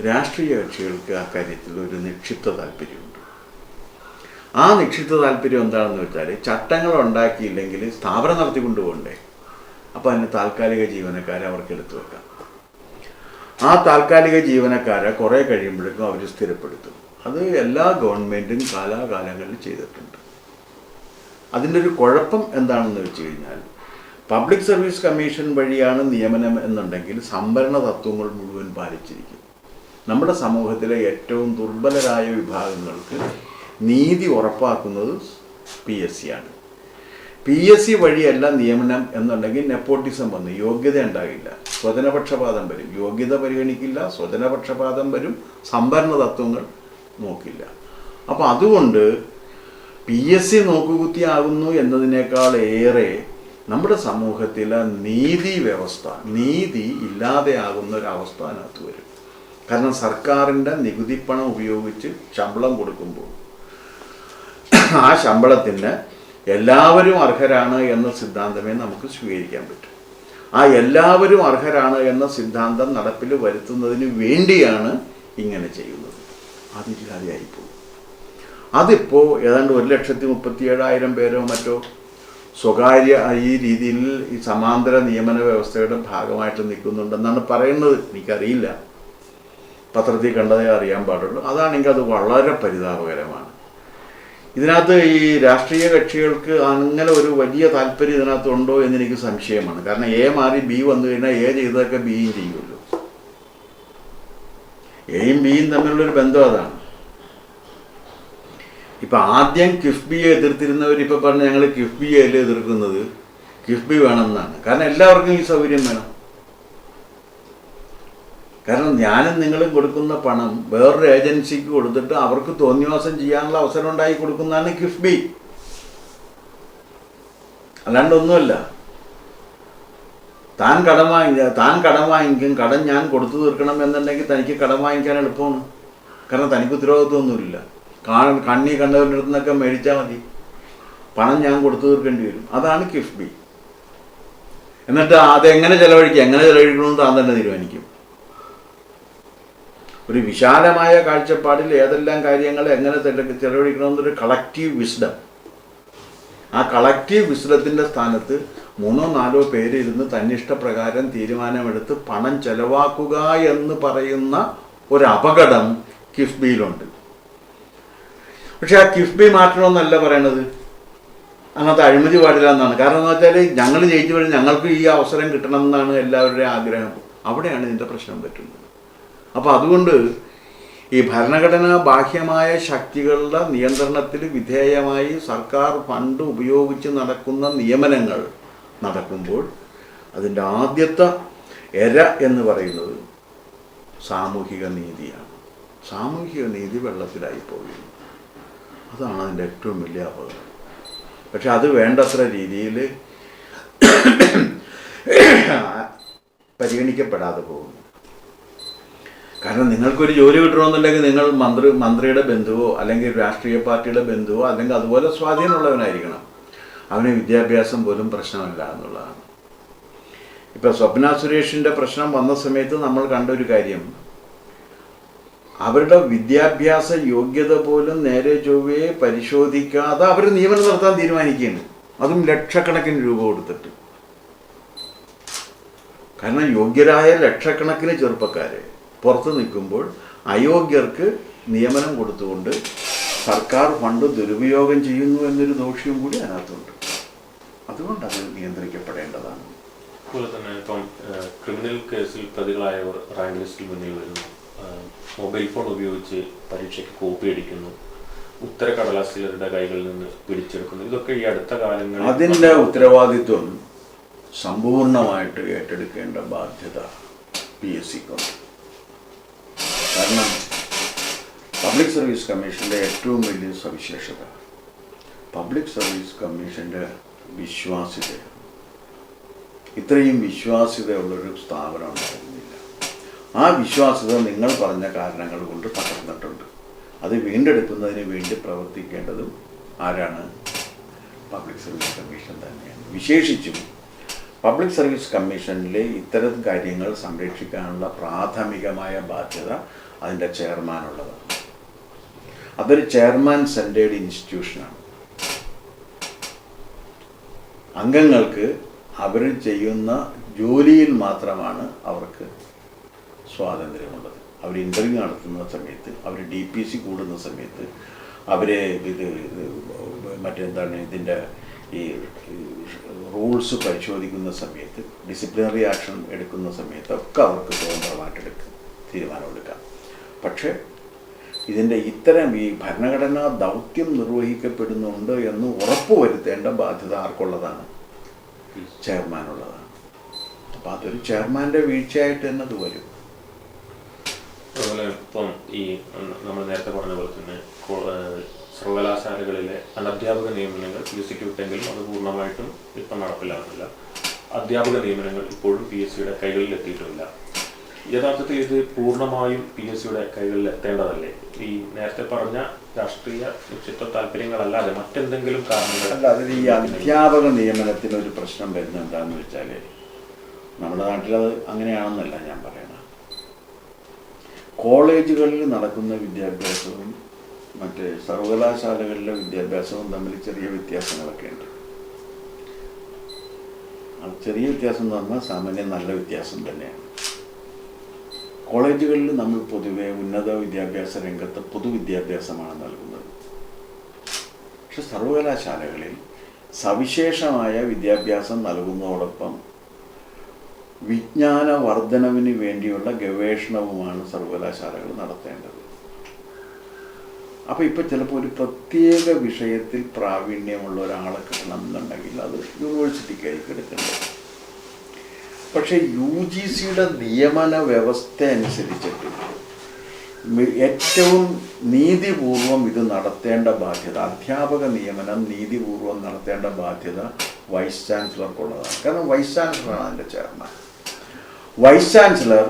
രാഷ്ട്രീയ കക്ഷികൾക്ക് ആ കാര്യത്തിൽ ഒരു നിക്ഷിപ്ത താല്പര്യമുണ്ട്. ആ നിക്ഷിപ്ത താല്പര്യം എന്താണെന്ന് വെച്ചാൽ, ചട്ടങ്ങൾ ഉണ്ടാക്കിയില്ലെങ്കിൽ സ്ഥാപനം നടത്തിക്കൊണ്ടുപോകണ്ടേ. അപ്പോൾ അതിന് താൽക്കാലിക ജീവനക്കാരെ അവർക്ക് എടുത്തു വെക്കാം. ആ താൽക്കാലിക ജീവനക്കാരെ കുറേ കഴിയുമ്പോഴേക്കും അവർ സ്ഥിരപ്പെടുത്തും. അത് എല്ലാ ഗവൺമെൻറ്റും കാലാകാലങ്ങളിൽ ചെയ്തിട്ടുണ്ട്. അതിൻ്റെ ഒരു കുഴപ്പം എന്താണെന്ന് വെച്ച് കഴിഞ്ഞാൽ, പബ്ലിക് സർവീസ് കമ്മീഷൻ വഴിയാണ് നിയമനം എന്നുണ്ടെങ്കിൽ സംവരണ തത്വങ്ങൾ മുഴുവൻ പാലിച്ചിരിക്കും. നമ്മുടെ സമൂഹത്തിലെ ഏറ്റവും ദുർബലരായ വിഭാഗങ്ങൾക്ക് നീതി ഉറപ്പാക്കുന്നത് PSCയാണ്. PSC വഴിയല്ല നിയമനം എന്നുണ്ടെങ്കിൽ നെപ്പോട്ടിസം വന്ന് യോഗ്യത ഉണ്ടാകില്ല, സ്വജനപക്ഷപാതം വരും. യോഗ്യത പരിഗണിക്കില്ല, സ്വജനപക്ഷപാതം വരും, സംവരണ തത്വങ്ങൾ നോക്കില്ല. അപ്പോൾ അതുകൊണ്ട് PSC നോക്കുകുത്തിയാകുന്നു എന്നതിനേക്കാൾ ഏറെ നമ്മുടെ സമൂഹത്തിലെ നീതി ഇല്ലാതെയാകുന്ന ഒരവസ്ഥ അതിനകത്ത് വരും. കാരണം സർക്കാരിൻ്റെ നികുതിപ്പണം ഉപയോഗിച്ച് ശമ്പളം കൊടുക്കുമ്പോൾ ആ ശമ്പളത്തിന് എല്ലാവരും അർഹരാണ് എന്ന സിദ്ധാന്തമേ നമുക്ക് സ്വീകരിക്കാൻ പറ്റും. ആ എല്ലാവരും അർഹരാണ് എന്ന സിദ്ധാന്തം നടപ്പിൽ വരുത്തുന്നതിന് വേണ്ടിയാണ് ഇങ്ങനെ ചെയ്യുന്നത്. അതില്ലാതെയായിപ്പോകും. അതിപ്പോൾ ഏതാണ്ട് 1,37,000 പേരോ മറ്റോ സ്വകാര്യ ഈ രീതിയിൽ ഈ സമാന്തര നിയമന വ്യവസ്ഥയുടെ ഭാഗമായിട്ട് നിൽക്കുന്നുണ്ടെന്നാണ് പറയുന്നത്. എനിക്കറിയില്ല, പത്രത്തിൽ കണ്ടതേ അറിയാൻ പാടുള്ളൂ. അതാണെങ്കിൽ അത് വളരെ പരിതാപകരമാണ്. ഇതിനകത്ത് ഈ രാഷ്ട്രീയ കക്ഷികൾക്ക് അങ്ങനെ ഒരു വലിയ താല്പര്യം ഇതിനകത്തുണ്ടോ എന്നെനിക്ക് സംശയമാണ്. കാരണം എ മാറി ബി വന്നു കഴിഞ്ഞാൽ എ ചെയ്തതൊക്കെ ബിയും ചെയ്യുമല്ലോ. എയും ബിയും തമ്മിലുള്ളൊരു ബന്ധം അതാണ്. ഇപ്പം ആദ്യം കിഫ്ബിയെ എതിർത്തിരുന്നവർ ഇപ്പം പറഞ്ഞ് ഞങ്ങൾ കിഫ്ബിയെ അല്ലേ എതിർക്കുന്നത്, കിഫ്ബി വേണമെന്നാണ്. കാരണം എല്ലാവർക്കും ഈ സൗകര്യം വേണം. കാരണം ഞാനും നിങ്ങളും കൊടുക്കുന്ന പണം വേറൊരു ഏജൻസിക്ക് കൊടുത്തിട്ട് അവർക്ക് തോന്നിവാസം ചെയ്യാനുള്ള അവസരം ഉണ്ടാക്കി കൊടുക്കുന്നതാണ് കിഫ്ബി, അല്ലാണ്ടൊന്നുമല്ല. താൻ കടം വാങ്ങിക്കും, കടം ഞാൻ കൊടുത്തു തീർക്കണം എന്നുണ്ടെങ്കിൽ തനിക്ക് കടം വാങ്ങിക്കാൻ എളുപ്പമാണ്. കാരണം തനിക്ക് ഉത്തരവാദിത്വമൊന്നുമില്ല. കണ്ണി കണ്ടവരുടെ അടുത്ത് നിന്നൊക്കെ മേടിച്ചാൽ മതി, പണം ഞാൻ കൊടുത്തു തീർക്കേണ്ടി വരും. അതാണ് കിഫ്ബി. എന്നിട്ട് അതെങ്ങനെ ചെലവഴിക്കണമെന്ന് താൻ തന്നെ തീരുമാനിക്കും. ഒരു വിശാലമായ കാഴ്ചപ്പാടിൽ ഏതെല്ലാം കാര്യങ്ങൾ എങ്ങനെ ചെലവഴിക്കണമെന്നൊരു കളക്റ്റീവ് വിസ്ഡം, ആ കളക്റ്റീവ് വിസ്ഡത്തിൻ്റെ സ്ഥാനത്ത് 3-4 പേര് ഇരുന്ന് തന്നിഷ്ടപ്രകാരം തീരുമാനമെടുത്ത് പണം ചെലവാക്കുക എന്ന് പറയുന്ന ഒരു അപകടം കിഫ്ബിയിലുണ്ട്. പക്ഷെ ആ കിഫ്ബി മാറ്റണമെന്നല്ല പറയണത്, അങ്ങനത്തെ അഴിമതി പാടില്ല എന്നാണ്. കാരണം എന്ന് വെച്ചാൽ ഞങ്ങൾ ജയിച്ചു വരും, ഞങ്ങൾക്ക് ഈ അവസരം കിട്ടണം എന്നാണ് എല്ലാവരുടെയും ആഗ്രഹം. അവിടെയാണ് ഇതിൻ്റെ പ്രശ്നം പറ്റുന്നത്. അപ്പോൾ അതുകൊണ്ട് ഈ ഭരണഘടനാ ബാഹ്യമായ ശക്തികളുടെ നിയന്ത്രണത്തിന് വിധേയമായി സർക്കാർ ഫണ്ട് ഉപയോഗിച്ച് നടക്കുന്ന നിയമനങ്ങൾ നടക്കുമ്പോൾ അതിൻ്റെ ആദ്യത്തെ എര എന്ന് പറയുന്നത് സാമൂഹിക നീതിയാണ്. സാമൂഹിക നീതി വെള്ളത്തിലായി പോകുന്നു. അതാണ് അതിൻ്റെ ഏറ്റവും വലിയ അപകടം. പക്ഷെ അത് വേണ്ടത്ര രീതിയിൽ പരിഗണിക്കപ്പെടാതെ പോകുന്നു. കാരണം നിങ്ങൾക്കൊരു ജോലി കിട്ടണമെന്നുണ്ടെങ്കിൽ നിങ്ങൾ മന്ത്രിയുടെ ബന്ധുവോ അല്ലെങ്കിൽ രാഷ്ട്രീയ പാർട്ടിയുടെ ബന്ധുവോ അല്ലെങ്കിൽ അതുപോലെ സ്വാധീനമുള്ളവനായിരിക്കണം. അവന് വിദ്യാഭ്യാസം പോലും പ്രശ്നമല്ല എന്നുള്ളതാണ്. ഇപ്പം സ്വപ്ന സുരേഷിൻ്റെ പ്രശ്നം വന്ന സമയത്ത് നമ്മൾ കണ്ടൊരു കാര്യം, അവരുടെ വിദ്യാഭ്യാസ യോഗ്യത പോലും നേരെ ചൊവ്വയെ പരിശോധിക്കാതെ അവർ നിയമനം നടത്താൻ തീരുമാനിക്കുകയാണ്. അതും ലക്ഷക്കണക്കിന് രൂപ കൊടുത്തിട്ട്. കാരണം യോഗ്യരായ ലക്ഷക്കണക്കിന് ചെറുപ്പക്കാരെ പുറത്ത് നിൽക്കുമ്പോൾ അയോഗ്യർക്ക് നിയമനം കൊടുത്തുകൊണ്ട് സർക്കാർ ഫണ്ട് ദുരുപയോഗം ചെയ്യുന്നു എന്നൊരു ദോഷവും കൂടി അതിനകത്തുണ്ട്. അതുകൊണ്ട് അത് നിയന്ത്രിക്കപ്പെടേണ്ടതാണ്. അതുപോലെ തന്നെ ഇപ്പം ക്രിമിനൽ കേസിൽ പ്രതികളായവർ റാങ്ക് ലിസ്റ്റിൽ മുന്നിൽ വരുന്നു, മൊബൈൽ ഫോൺ ഉപയോഗിച്ച് പരീക്ഷയ്ക്ക് കോപ്പി അടിക്കുന്നു, ഉത്തരക്കടലാസ് ചിലരുടെ കൈകളിൽ നിന്ന് പിടിച്ചെടുക്കുന്നു. ഇതൊക്കെ ഈ അടുത്ത കാലങ്ങളിൽ അതിൻ്റെ ഉത്തരവാദിത്വം സമ്പൂർണമായിട്ട് ഏറ്റെടുക്കേണ്ട ബാധ്യത PSCക്കുണ്ട്. കാരണം പബ്ലിക് സർവീസ് കമ്മീഷൻ്റെ ഏറ്റവും വലിയ സവിശേഷത പബ്ലിക് സർവീസ് കമ്മീഷൻ്റെ വിശ്വാസ്യതയാണ്. ഇത്രയും വിശ്വാസ്യതയുള്ളൊരു സ്ഥാപനം ഉണ്ടായിരുന്നില്ല. ആ വിശ്വാസ്യത നിങ്ങൾ പറഞ്ഞ കാരണങ്ങൾ കൊണ്ട് തകർന്നിട്ടുണ്ട്. അത് വീണ്ടെടുക്കുന്നതിന് വേണ്ടി പ്രവർത്തിക്കേണ്ടതും ആരാണ്? പബ്ലിക് സർവീസ് കമ്മീഷൻ തന്നെയാണ്. വിശേഷിച്ചും പബ്ലിക് സർവീസ് കമ്മീഷനിലെ ഇത്തരം കാര്യങ്ങൾ സംരക്ഷിക്കാനുള്ള പ്രാഥമികമായ ബാധ്യത അതിൻ്റെ ചെയർമാനുള്ളതാണ്. അതൊരു ചെയർമാൻ സെൻറ്റേഡ് ഇൻസ്റ്റിറ്റ്യൂഷനാണ്. അംഗങ്ങൾക്ക് അവർ ചെയ്യുന്ന ജോലിയിൽ മാത്രമാണ് അവർക്ക് സ്വാതന്ത്ര്യമുള്ളത്. അവർ ഇൻ്റർവ്യൂ നടത്തുന്ന സമയത്ത്, അവർ DPC കൂടുന്ന സമയത്ത്, അവർ മറ്റെന്താണ് ഇതിൻ്റെ ഈ റൂൾസ് പരിശോധിക്കുന്ന സമയത്ത്, ഡിസിപ്ലിനറി ആക്ഷൻ എടുക്കുന്ന സമയത്തൊക്കെ അവർക്ക് സ്വതന്ത്രമായിട്ട് തീരുമാനമെടുക്കാം. പക്ഷേ ഇതിൻ്റെ ഇത്തരം ഈ ഭരണഘടനാ ദൗത്യം നിർവഹിക്കപ്പെടുന്നുണ്ട് എന്ന് ഉറപ്പുവരുത്തേണ്ട ബാധ്യത ആർക്കുള്ളതാണ്? ചെയർമാനുള്ളതാണ്. അപ്പം അതൊരു ചെയർമാൻ്റെ വീഴ്ചയായിട്ട് തന്നെ അത് വരും. അതുപോലെ ഇപ്പം ഈ നമ്മൾ നേരത്തെ പറഞ്ഞ പോലെ തന്നെ സർവകലാശാലകളിലെ അനധ്യാപക നിയമനങ്ങൾ PSCക്ക് വിട്ടെങ്കിലും അത് പൂർണ്ണമായിട്ടും ഇപ്പം നടപ്പിലാകുന്നില്ല. അധ്യാപക നിയമനങ്ങൾ ഇപ്പോഴും PSCയുടെ കൈകളിൽ എത്തിയിട്ടുമില്ല. യഥാർത്ഥത്തിൽ ഇത് പൂർണ്ണമായും PSCയുടെ കൈകളിൽ എത്തേണ്ടതല്ലേ? ഈ നേരത്തെ പറഞ്ഞ രാഷ്ട്രീയ നിശ്ചിത താല്പര്യങ്ങളല്ലാതെ മറ്റെന്തെങ്കിലും കാരണങ്ങൾ? അല്ല, അതിൽ ഈ അധ്യാപക നിയമനത്തിനൊരു പ്രശ്നം വരുന്നത് എന്താണെന്ന് വെച്ചാൽ, നമ്മുടെ നാട്ടിലത് അങ്ങനെയാണെന്നല്ല ഞാൻ പറയണത്. കോളേജുകളിൽ നടക്കുന്ന വിദ്യാഭ്യാസവും മറ്റ് സർവകലാശാലകളിലെ വിദ്യാഭ്യാസവും തമ്മിൽ ചെറിയ വ്യത്യാസങ്ങളൊക്കെ ഉണ്ട്. ചെറിയ വ്യത്യാസം എന്ന് പറഞ്ഞാൽ സാമാന്യം നല്ല വ്യത്യാസം തന്നെയാണ്. കോളേജുകളിൽ നമ്മൾ പൊതുവെ ഉന്നത വിദ്യാഭ്യാസ രംഗത്ത് പൊതുവിദ്യാഭ്യാസമാണ് നൽകുന്നത്. പക്ഷെ സർവകലാശാലകളിൽ സവിശേഷമായ വിദ്യാഭ്യാസം നൽകുന്നതോടൊപ്പം വിജ്ഞാന വർധനവിന് വേണ്ടിയുള്ള ഗവേഷണവുമാണ് സർവകലാശാലകൾ നടത്തേണ്ടത്. അപ്പോൾ ഇപ്പോൾ ചിലപ്പോൾ ഒരു പ്രത്യേക വിഷയത്തിൽ പ്രാവീണ്യമുള്ള ഒരാളെ കിട്ടണം എന്നുണ്ടെങ്കിൽ അത് യൂണിവേഴ്സിറ്റിക്കായിരിക്കും എടുക്കേണ്ടത്. പക്ഷേ UGCയുടെ നിയമന വ്യവസ്ഥ അനുസരിച്ചിട്ട് ഏറ്റവും നീതിപൂർവം ഇത് നടത്തേണ്ട ബാധ്യത, അധ്യാപക നിയമനം നീതിപൂർവം നടത്തേണ്ട ബാധ്യത വൈസ് ചാൻസലർക്കുള്ളതാണ്. കാരണം വൈസ് ചാൻസലറാണ് അതിൻ്റെ ചെയർമാൻ. വൈസ് ചാൻസലർ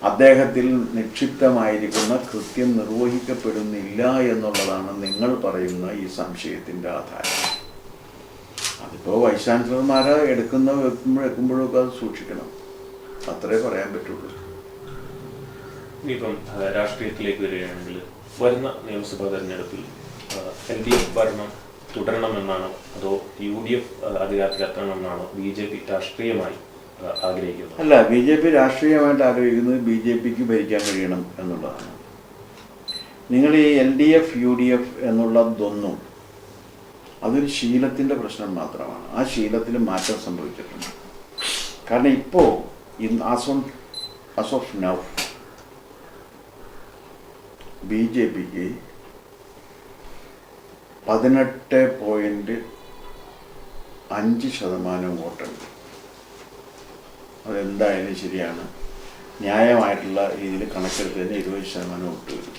അദ്ദേഹത്തിൽ നിക്ഷിപ്തമായിരിക്കുന്ന കൃത്യം നിർവഹിക്കപ്പെടുന്നില്ല എന്നുള്ളതാണ് നിങ്ങൾ പറയുന്ന ഈ സംശയത്തിൻ്റെ ആധാരം. അതിപ്പോൾ വൈസ് ചാൻസലർമാരെ വെക്കുമ്പോഴൊക്കെ അത് സൂക്ഷിക്കണം, അത്രേ പറയാൻ പറ്റുള്ളൂ. ഇപ്പം രാഷ്ട്രീയത്തിലേക്ക് വരികയാണെങ്കിൽ വരുന്ന നിയമസഭാ തെരഞ്ഞെടുപ്പിൽ LDF ഭരണം തുടരണമെന്നാണോ അതോ UDF അധികാരത്തിലെത്തണമെന്നാണോ BJP രാഷ്ട്രീയമായി ആഗ്രഹിക്കുന്നത്? അല്ല, BJP രാഷ്ട്രീയമായിട്ട് ആഗ്രഹിക്കുന്നത് BJPക്ക് ഭരിക്കാൻ കഴിയണം എന്നുള്ളതാണ്. നിങ്ങൾ ഈ LDF UDF എന്നുള്ളതൊന്നും അതൊരു ശീലത്തിൻ്റെ പ്രശ്നം മാത്രമാണ്. ആ ശീലത്തിൽ മാറ്റം സംഭവിച്ചിട്ടുണ്ട്. കാരണം ഇപ്പോൾ ആസ് ഓഫ് നൗ BJPക്ക് 18.5% വോട്ടുണ്ട്. അതെന്തായാലും ശരിയാണ്, ന്യായമായിട്ടുള്ള രീതിയിൽ കണക്കെടുത്തതിന് 20% വോട്ട് വരും.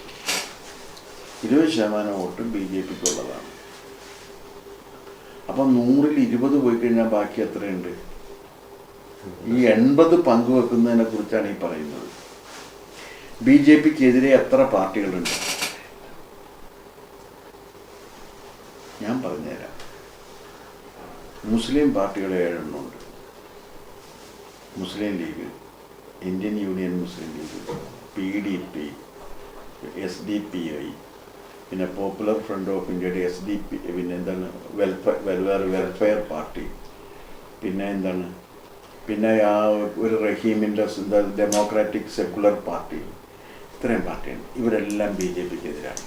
20% വോട്ട് BJPക്കുള്ളതാണ്. അപ്പം 100ൽ 20 പോയി കഴിഞ്ഞാൽ ബാക്കി എത്രയുണ്ട്? ഈ 80 പങ്കുവെക്കുന്നതിനെ കുറിച്ചാണ് ഈ പറയുന്നത്. BJPക്കെതിരെ എത്ര പാർട്ടികളുണ്ട്? ഞാൻ പറഞ്ഞുതരാം. മുസ്ലിം പാർട്ടികൾ 7 എണ്ണമുണ്ട്. മുസ്ലിം ലീഗ്, ഇന്ത്യൻ യൂണിയൻ മുസ്ലിം ലീഗ്, PDP, SDPI, പിന്നെ പോപ്പുലർ ഫ്രണ്ട് ഓഫ് ഇന്ത്യയുടെ SDP, പിന്നെ എന്താണ് വെൽഫെയർ പാർട്ടി, പിന്നെ എന്താണ്, പിന്നെ ആ ഒരു റഹീമിൻ്റെ ഡെമോക്രാറ്റിക് സെക്കുലർ പാർട്ടി, ഇത്രയും പാർട്ടിയാണ്. ഇവരെല്ലാം BJPക്കെതിരാണ്.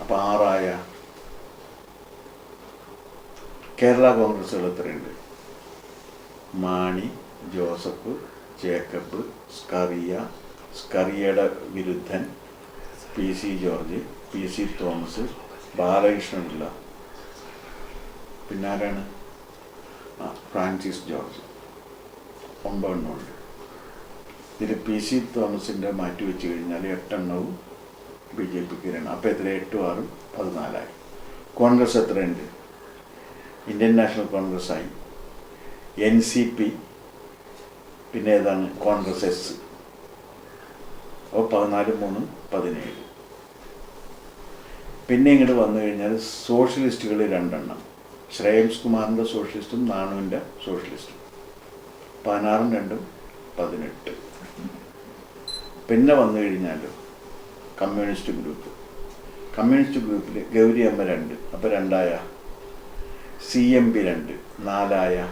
അപ്പോൾ 6 കേരള കോൺഗ്രസ്സുകൾ എത്രയുണ്ട്? മാണി, ജോസഫ്, ജേക്കബ്, സ്കറിയയുടെ വിരുദ്ധൻ, PC ജോർജ്, PC തോമസ്, ബാലകൃഷ്ണപിള്ള, പിന്നെ ആരാണ്? ഫ്രാൻസിസ് ജോർജ്. 9 എണ്ണമുണ്ട്. ഇതിൽ PC തോമസിൻ്റെ മാറ്റി വെച്ച് കഴിഞ്ഞാൽ 8 എണ്ണവും BJPക്ക് വരണം. അപ്പോൾ എത്ര? 8 6 14. കോൺഗ്രസ് എത്രയുണ്ട്? ഇന്ത്യൻ നാഷണൽ കോൺഗ്രസ് ആയി, NCP, പിന്നെ ഏതാണ്? കോൺഗ്രസ് S. അപ്പോൾ 14 3 17. പിന്നെ ഇങ്ങോട്ട് വന്നു കഴിഞ്ഞാൽ സോഷ്യലിസ്റ്റുകൾ 2 എണ്ണം. ശ്രേയംസ് കുമാറിൻ്റെ സോഷ്യലിസ്റ്റും നാണുവിൻ്റെ സോഷ്യലിസ്റ്റും. 16 2 18. പിന്നെ വന്നു കഴിഞ്ഞാൽ കമ്മ്യൂണിസ്റ്റ് ഗ്രൂപ്പിൽ ഗൗരി അമ്മ 2, അപ്പോൾ 2. CMP 2, 4.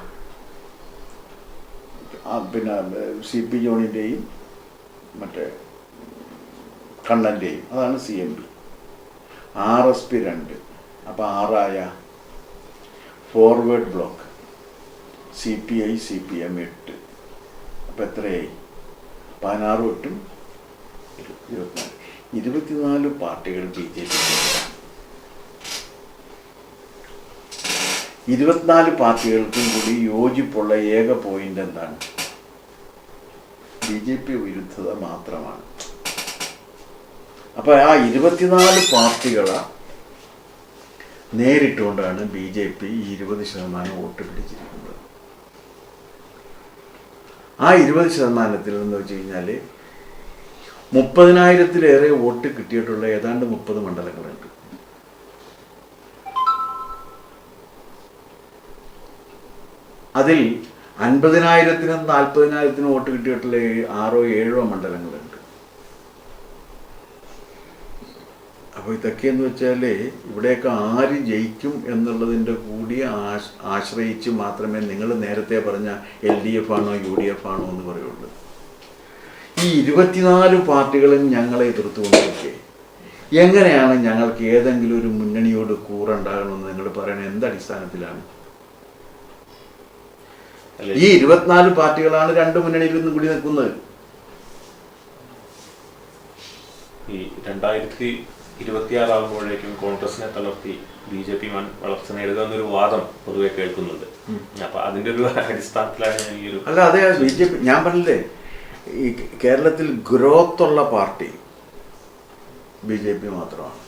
പിന്നെ CP ജോണിൻ്റെയും മറ്റേ കണ്ണൻ്റെയും, അതാണ് CMP. RSP 2, അപ്പോൾ 6. ഫോർവേഡ് ബ്ലോക്ക് CPI CPM 8, അപ്പോൾ എത്രയായി? 16 8 24 പാർട്ടികൾ BJP. 24 പാർട്ടികൾക്കും കൂടി യോജിപ്പുള്ള ഏക പോയിന്റ് എന്താണ്? BJP വിരുദ്ധത മാത്രമാണ്. അപ്പോൾ ആ 24 പാർട്ടികളെ നേരിട്ടുകൊണ്ടാണ് BJP 20% വോട്ട് പിടിച്ചിരിക്കുന്നത്. ആ 20%-ത്തിൽ എന്ന് വെച്ച് കഴിഞ്ഞാൽ 30,000-ലേറെ വോട്ട് കിട്ടിയിട്ടുള്ള ഏതാണ്ട് 30 മണ്ഡലങ്ങളുണ്ട്. അതിൽ 50,000-നും 40,000-നും വോട്ട് കിട്ടിയിട്ടുള്ള 6 7 മണ്ഡലങ്ങളുണ്ട്. അപ്പോൾ ഇതൊക്കെയെന്ന് വെച്ചാൽ ഇവിടെയൊക്കെ ആര് ജയിക്കും എന്നുള്ളതിൻ്റെ കൂടി ആശ്രയിച്ച് മാത്രമേ നിങ്ങൾ നേരത്തെ പറഞ്ഞ LDF ആണോ UDF ആണോ എന്ന് പറയുള്ളൂ. ഈ 24 പാർട്ടികളും ഞങ്ങളെ എതിർത്തുകൊണ്ടിരിക്കെ എങ്ങനെയാണ് ഞങ്ങൾക്ക് ഏതെങ്കിലും ഒരു മുന്നണിയോട് കൂറുണ്ടാകണമെന്ന് നിങ്ങൾ പറയണത്? എന്തടിസ്ഥാനത്തിലാണ്? ഈ 24 പാർട്ടികളാണ് 2 മുന്നണിയിൽ നിന്നും കൂടി നിൽക്കുന്നത്. ഈ 2026 ആകുമ്പോഴേക്കും കോൺഗ്രസിനെ തളർത്തി BJP വളർച്ച നേടുക എന്നൊരു വാദം പൊതുവെ കേൾക്കുന്നുണ്ട്. അപ്പൊ അതിന്റെ ഒരു അടിസ്ഥാനത്തിലാണ് ഞാൻ ഈ ഒരു അല്ല, അതെ, BJP ഞാൻ പറഞ്ഞില്ലേ, ഈ കേരളത്തിൽ ഗ്രോത്ത് ഉള്ള പാർട്ടി BJP മാത്രമാണ്.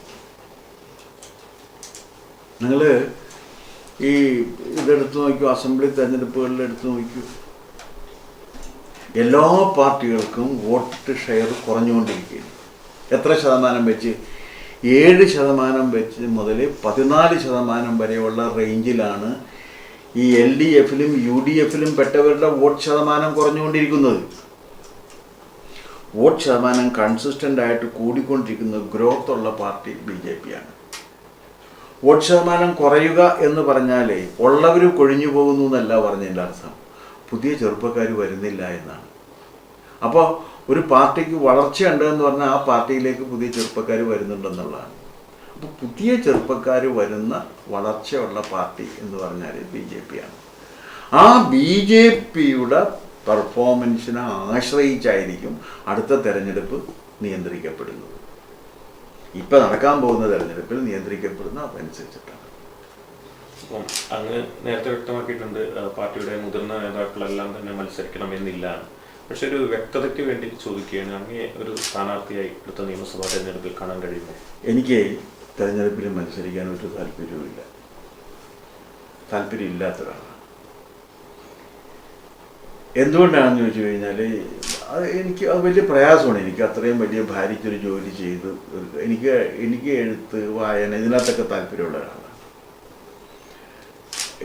നിങ്ങൾ ഈ ഇതെടുത്ത് നോക്കൂ, അസംബ്ലി തെരഞ്ഞെടുപ്പുകളിൽ എടുത്ത് നോക്കൂ, എല്ലാ പാർട്ടികൾക്കും വോട്ട് ഷെയർ കുറഞ്ഞുകൊണ്ടിരിക്കുകയാണ്. എത്ര ശതമാനം വെച്ച്? 7% വെച്ച് മുതൽ 14% വരെയുള്ള റേഞ്ചിലാണ് ഈ LDFിലും UDFിലും പെട്ടവരുടെ വോട്ട് ശതമാനം കുറഞ്ഞുകൊണ്ടിരിക്കുന്നത്. വോട്ട് ശതമാനം കൺസിസ്റ്റൻ്റ് ആയിട്ട് കൂടിക്കൊണ്ടിരിക്കുന്നത് ഗ്രോത്ത് ഉള്ള പാർട്ടി BJP ആണ്. വോട്ട് ശതമാനം കുറയുക എന്ന് പറഞ്ഞാൽ ഉള്ളവർ കൊഴിഞ്ഞു പോകുന്നു എന്നല്ല പറഞ്ഞതിൻ്റെ അർത്ഥം, പുതിയ ചെറുപ്പക്കാർ വരുന്നില്ല എന്നാണ്. അപ്പോൾ ഒരു പാർട്ടിക്ക് വളർച്ചയുണ്ട് എന്ന് പറഞ്ഞാൽ ആ പാർട്ടിയിലേക്ക് പുതിയ ചെറുപ്പക്കാർ വരുന്നുണ്ടെന്നുള്ളതാണ്. അപ്പോൾ പുതിയ ചെറുപ്പക്കാർ വരുന്ന വളർച്ചയുള്ള പാർട്ടി എന്ന് പറഞ്ഞാൽ BJP ആണ്. ആ BJPയുടെ പെർഫോമൻസിനെ ആശ്രയിച്ചായിരിക്കും അടുത്ത തെരഞ്ഞെടുപ്പ് നിയന്ത്രിക്കപ്പെടുന്നത്. ഇപ്പം നടക്കാൻ പോകുന്ന തെരഞ്ഞെടുപ്പിൽ നിയന്ത്രിക്കപ്പെടുന്ന അതനുസരിച്ചിട്ടാണ്. അപ്പം അങ്ങ് നേരത്തെ വ്യക്തമാക്കിയിട്ടുണ്ട് പാർട്ടിയുടെ മുതിർന്ന നേതാക്കളെല്ലാം തന്നെ മത്സരിക്കണമെന്നില്ല. പക്ഷെ ഒരു വ്യക്തതയ്ക്ക് വേണ്ടി ചോദിക്കുകയാണ്, അങ്ങേ ഒരു സ്ഥാനാർത്ഥിയായി അടുത്ത നിയമസഭാ തെരഞ്ഞെടുപ്പിൽ കാണാൻ കഴിയുമോ? എനിക്ക് തെരഞ്ഞെടുപ്പിൽ മത്സരിക്കാൻ ഒരു താല്പര്യവുമില്ല, താല്പര്യമില്ലാത്ത ഒരാളാണ്. എന്തുകൊണ്ടാണെന്ന് ചോദിച്ചു കഴിഞ്ഞാൽ എനിക്ക് അത് വലിയ പ്രയാസമാണ്. എനിക്ക് അത്രയും വലിയ ഭാരിച്ചൊരു ജോലി ചെയ്ത് എനിക്ക് എഴുത്ത്, വായന, ഇതിനകത്തൊക്കെ താല്പര്യമുള്ള ഒരാളാണ്.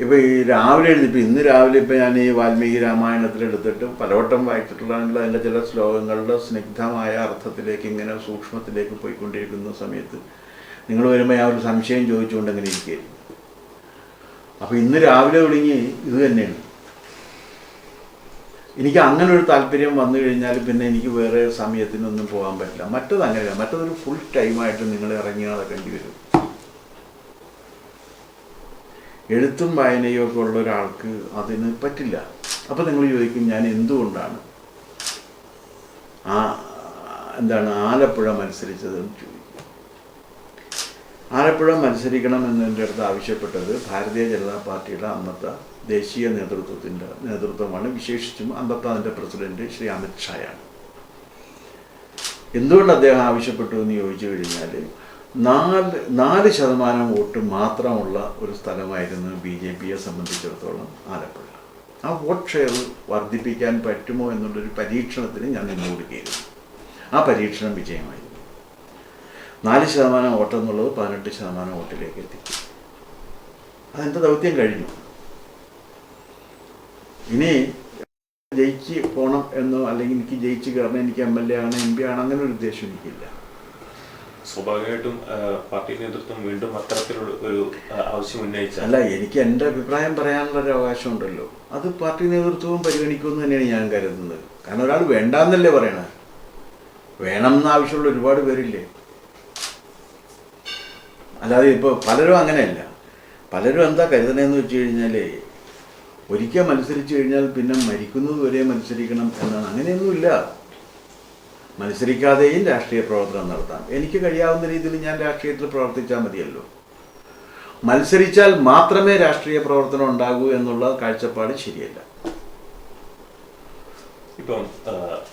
ഇപ്പോൾ ഈ രാവിലെ എഴുതിപ്പോൾ ഇന്ന് രാവിലെ ഇപ്പോൾ ഞാൻ ഈ വാൽമീകി രാമായണത്തിലെടുത്തിട്ട് പലവട്ടം വായിച്ചിട്ടുള്ളതാണെങ്കിൽ അതിൻ്റെ ചില ശ്ലോകങ്ങളുടെ സ്നിഗ്ധമായ അർത്ഥത്തിലേക്ക് ഇങ്ങനെ സൂക്ഷ്മത്തിലേക്ക് പോയിക്കൊണ്ടിരിക്കുന്ന സമയത്ത് നിങ്ങൾ വരുമ്പോൾ ഞാൻ ഒരു സംശയം ചോദിച്ചുകൊണ്ട് അങ്ങനെ ഇരിക്കുകയായിരുന്നു. അപ്പോൾ ഇന്ന് രാവിലെ തുടങ്ങി ഇത് തന്നെയാണ്. എനിക്ക് അങ്ങനെ ഒരു താല്പര്യം വന്നു കഴിഞ്ഞാൽ പിന്നെ എനിക്ക് വേറെ സമയത്തിനൊന്നും പോകാൻ പറ്റില്ല. മറ്റത് അങ്ങനെയല്ല, മറ്റതൊരു ഫുൾ ടൈമായിട്ട് നിങ്ങൾ ഇറങ്ങി നടക്കേണ്ടി വരും. എഴുത്തും വായനയും ഒക്കെ ഉള്ള ഒരാൾക്ക് അതിന് പറ്റില്ല. അപ്പോൾ നിങ്ങൾ ചോദിക്കും ഞാൻ എന്തുകൊണ്ടാണ് ആലപ്പുഴ മത്സരിച്ചതെന്ന് ചോദിക്കും. ആലപ്പുഴ മത്സരിക്കണം എന്നതിൻ്റെ അടുത്ത് ആവശ്യപ്പെട്ടത് ഭാരതീയ ജനതാ പാർട്ടിയുടെ അന്നത്തെ ദേശീയ നേതൃത്വമാണ്. വിശേഷിച്ചും അന്നത്തെ അതിൻ്റെ പ്രസിഡന്റ് ശ്രീ അമിത് ഷായാണ്. എന്തുകൊണ്ട് അദ്ദേഹം ആവശ്യപ്പെട്ടു എന്ന് ചോദിച്ചു കഴിഞ്ഞാൽ 4% വോട്ട് മാത്രമുള്ള ഒരു സ്ഥലമായിരുന്നു BJPയെ സംബന്ധിച്ചിടത്തോളം ആലപ്പുഴ. ആ വോട്ട് ഷെയർ വർദ്ധിപ്പിക്കാൻ പറ്റുമോ എന്നുള്ളൊരു പരീക്ഷണത്തിന് ഞാൻ നിന്ന് കൊടുക്കുകയായിരുന്നു. ആ പരീക്ഷണം വിജയമായിരുന്നു. 4% വോട്ടെന്നുള്ളത് 18% വോട്ടിലേക്ക് എത്തിക്കും. അതെൻ്റെ ദൗത്യം കഴിഞ്ഞു. ഇനി ജയിച്ച് പോകണം എന്നോ അല്ലെങ്കിൽ എനിക്ക് ജയിച്ച് കയറണം, എനിക്ക് MLA ആണ്, MP ആണ്, അങ്ങനെ ഒരു ഉദ്ദേശം എനിക്കില്ല. സ്വാഭാവികമായിട്ടും പാർട്ടി നേതൃത്വം വീണ്ടും അത്തരത്തിലുള്ള ഒരു ആവശ്യം ഉന്നയിച്ച അല്ല, എനിക്ക് എൻ്റെ അഭിപ്രായം പറയാനുള്ളൊരു അവകാശമുണ്ടല്ലോ. അത് പാർട്ടി നേതൃത്വവും പരിഗണിക്കുമെന്ന് തന്നെയാണ് ഞാൻ കരുതുന്നത്. കാരണം ഒരാൾ വേണ്ടാന്നല്ലേ പറയണത്, വേണം എന്ന ആവശ്യമുള്ള ഒരുപാട് പേരില്ലേ. അല്ലാതെ ഇപ്പോൾ പലരും അങ്ങനെയല്ല. പലരും എന്താ കരുതണമെന്ന് വെച്ച് കഴിഞ്ഞാൽ ഒരിക്കൽ മത്സരിച്ച് കഴിഞ്ഞാൽ പിന്നെ മരിക്കുന്നത് വരെ മത്സരിക്കണം എന്നാണ്. അങ്ങനെയൊന്നുമില്ല. മത്സരിക്കാതെയും രാഷ്ട്രീയ പ്രവർത്തനം നടത്താം. എനിക്ക് കഴിയാവുന്ന രീതിയിൽ ഞാൻ രാഷ്ട്രീയത്തിൽ പ്രവർത്തിച്ചാൽ മതിയല്ലോ. മത്സരിച്ചാൽ മാത്രമേ രാഷ്ട്രീയ പ്രവർത്തനം ഉണ്ടാകൂ എന്നുള്ള കാഴ്ചപ്പാട് ശരിയല്ല. ഇപ്പം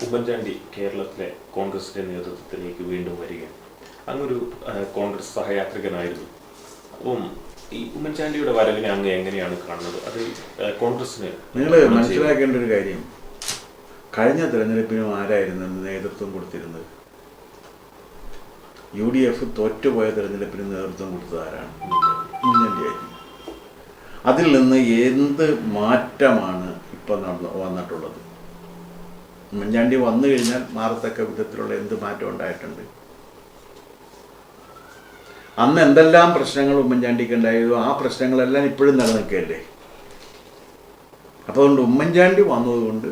ഉമ്മൻചാണ്ടി കേരളത്തിലെ കോൺഗ്രസിന്റെ നേതൃത്വത്തിലേക്ക് വീണ്ടും വരികയാണ്. അങ്ങൊരു കോൺഗ്രസ് സഹയാത്രികനായിരുന്നു. അപ്പം ഈ ഉമ്മൻചാണ്ടിയുടെ വരവിനെ അങ്ങ് എങ്ങനെയാണ് കാണുന്നത്? അത് കോൺഗ്രസിന് നിങ്ങൾ മനസ്സിലാക്കേണ്ട ഒരു കാര്യം, കഴിഞ്ഞ തെരഞ്ഞെടുപ്പിനും ആരായിരുന്നു നേതൃത്വം കൊടുത്തിരുന്നത്? UDF തോറ്റുപോയ തെരഞ്ഞെടുപ്പിന് നേതൃത്വം കൊടുത്തത് ആരാണ്? ഉമ്മൻചാണ്ടിയായിരുന്നു. അതിൽ നിന്ന് എന്ത് മാറ്റമാണ് ഇപ്പം വന്നിട്ടുള്ളത്? ഉമ്മൻചാണ്ടി വന്നു കഴിഞ്ഞാൽ മാറത്തക്ക വിധത്തിലുള്ള എന്ത് മാറ്റം ഉണ്ടായിട്ടുണ്ട്? അന്ന് എന്തെല്ലാം പ്രശ്നങ്ങൾ ഉമ്മൻചാണ്ടിക്ക് ഉണ്ടായതോ ആ പ്രശ്നങ്ങളെല്ലാം ഇപ്പോഴും നിലനിൽക്കുകയല്ലേ. അപ്പോൾ അതുകൊണ്ട് ഉമ്മൻചാണ്ടി വന്നതുകൊണ്ട്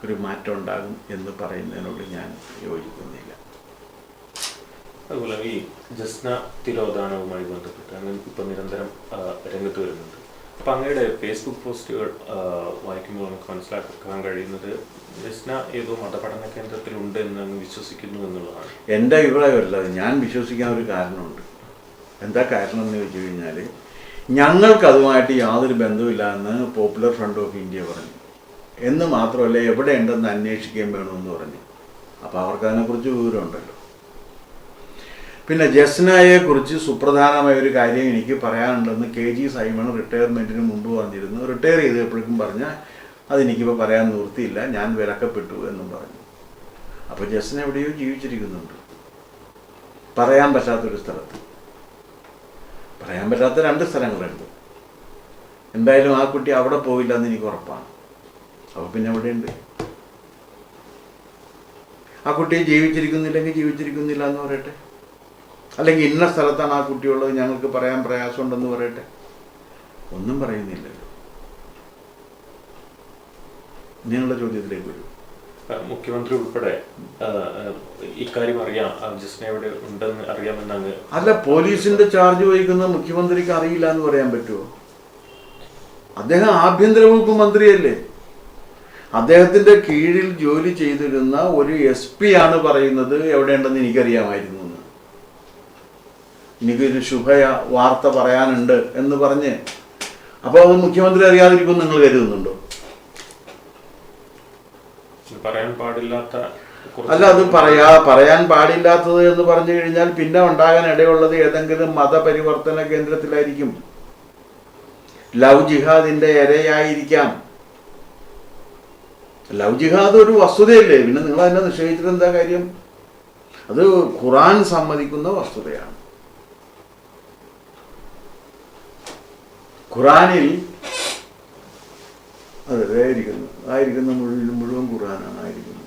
ഒരു മാറ്റം ഉണ്ടാകും എന്ന് പറയുന്നതിനോട് ഞാൻ യോജിക്കുന്നില്ല. അതുപോലെ ഈ ജസ്ന തിരോധാനവുമായി ബന്ധപ്പെട്ട് അങ്ങ് ഇപ്പം നിരന്തരം രംഗത്ത് വരുന്നുണ്ട്. അപ്പം അങ്ങയുടെ ഫേസ്ബുക്ക് പോസ്റ്റുകൾ വായിക്കുമ്പോൾ നമുക്ക് മനസ്സിലാക്കാൻ കഴിയുന്നത് ജസ്ന ഏതോ മതപഠന കേന്ദ്രത്തിലുണ്ട് എന്ന് അങ്ങ് വിശ്വസിക്കുന്നു എന്നുള്ളതാണ്. എൻ്റെ അഭിപ്രായമല്ല, ഞാൻ വിശ്വസിക്കാൻ ഒരു കാരണമുണ്ട്. എന്താ കാരണം എന്ന് ചോദിച്ചു കഴിഞ്ഞാൽ, ഞങ്ങൾക്ക് അതുമായിട്ട് യാതൊരു ബന്ധമില്ല എന്ന് പോപ്പുലർ ഫ്രണ്ട് ഓഫ് ഇന്ത്യ പറഞ്ഞു. എന്ന് മാത്രമല്ല, എവിടെ ഉണ്ടെന്ന് അന്വേഷിക്കുകയും വേണമെന്ന് പറഞ്ഞു. അപ്പോൾ അവർക്ക് അതിനെക്കുറിച്ച് വിവരമുണ്ടല്ലോ. പിന്നെ ജസ്നയെക്കുറിച്ച് സുപ്രധാനമായ ഒരു കാര്യം എനിക്ക് പറയാനുണ്ടെന്ന് KG സൈമൺ റിട്ടയർമെൻറ്റിന് മുമ്പ് പറഞ്ഞിരുന്നു. റിട്ടയർ ചെയ്തപ്പോഴേക്കും പറഞ്ഞാൽ അതെനിക്കിപ്പോൾ പറയാൻ നിവൃത്തിയില്ല, ഞാൻ വിലക്കപ്പെട്ടു എന്നും പറഞ്ഞു. അപ്പോൾ ജസ്ന എവിടെയോ ജീവിച്ചിരിക്കുന്നുണ്ട്, പറയാൻ പറ്റാത്തൊരു സ്ഥലത്ത്. പറയാൻ പറ്റാത്ത 2 സ്ഥലങ്ങളുണ്ട്. എന്തായാലും ആ കുട്ടി അവിടെ പോവില്ല എന്ന് എനിക്ക് ഉറപ്പാണ്. അപ്പോൾ പിന്നെ എവിടെയുണ്ട്? ആ കുട്ടി ജീവിച്ചിരിക്കുന്നില്ലെങ്കിൽ ജീവിച്ചിരിക്കുന്നില്ല എന്ന് പറയട്ടെ, അല്ലെങ്കിൽ ഇന്ന സ്ഥലത്താണ് ആ കുട്ടിയുള്ളത്, ഞങ്ങൾക്ക് പറയാൻ പ്രയാസമുണ്ടെന്ന് പറയട്ടെ. ഒന്നും പറയുന്നില്ലല്ലോ. ഇങ്ങനെയുള്ള ചോദ്യത്തിലേക്ക് വരും. മുഖ്യമന്ത്രി ഉൾപ്പെടെ ഇക്കാര്യം അറിയാം, ജസ്ന എവിടെ ഉണ്ടെന്ന് അറിയാമെന്നാണ്. അല്ല, പോലീസിന്റെ ചാർജ് വഹിക്കുന്ന മുഖ്യമന്ത്രിക്ക് അറിയില്ല എന്ന് പറയാൻ പറ്റുമോ? അദ്ദേഹം ആഭ്യന്തര വകുപ്പ് മന്ത്രിയല്ലേ. അദ്ദേഹത്തിന്റെ കീഴിൽ ജോലി ചെയ്തിരുന്ന ഒരു SP ആണ് പറയുന്നത് എവിടെയുണ്ടെന്ന് എനിക്കറിയാമായിരുന്നു എന്ന്. എനിക്കൊരു ശുഭ വാർത്ത പറയാനുണ്ട് എന്ന് പറഞ്ഞ്. അപ്പോൾ അത് മുഖ്യമന്ത്രി അറിയാതിരിക്കും നിങ്ങൾ കരുതുന്നുണ്ടോ? പറയാൻ പാടില്ലാത്ത അല്ല, അത് പറയാൻ പാടില്ലാത്തത് എന്ന് പറഞ്ഞു കഴിഞ്ഞാൽ പിന്നെ ഉണ്ടാകാൻ ഇടയുള്ളത് ഏതെങ്കിലും മതപരിവർത്തന കേന്ദ്രത്തിലായിരിക്കും, ലവ് ജിഹാദിന്റെ ഇരയായിരിക്കാം. ലവ് ജിഹാദ് ഒരു വസ്തുതയല്ലേ, പിന്നെ നിങ്ങൾ അതിനെ നിഷേധിച്ചിട്ട് എന്താ കാര്യം? അത് ഖുർആൻ സമ്മതിക്കുന്ന വസ്തുതയാണ്. ഖുർആനിൽ അതെ ആയിരിക്കുന്ന മുഴുവൻ ഖുർആനാണ് ആയിരിക്കുന്നത്.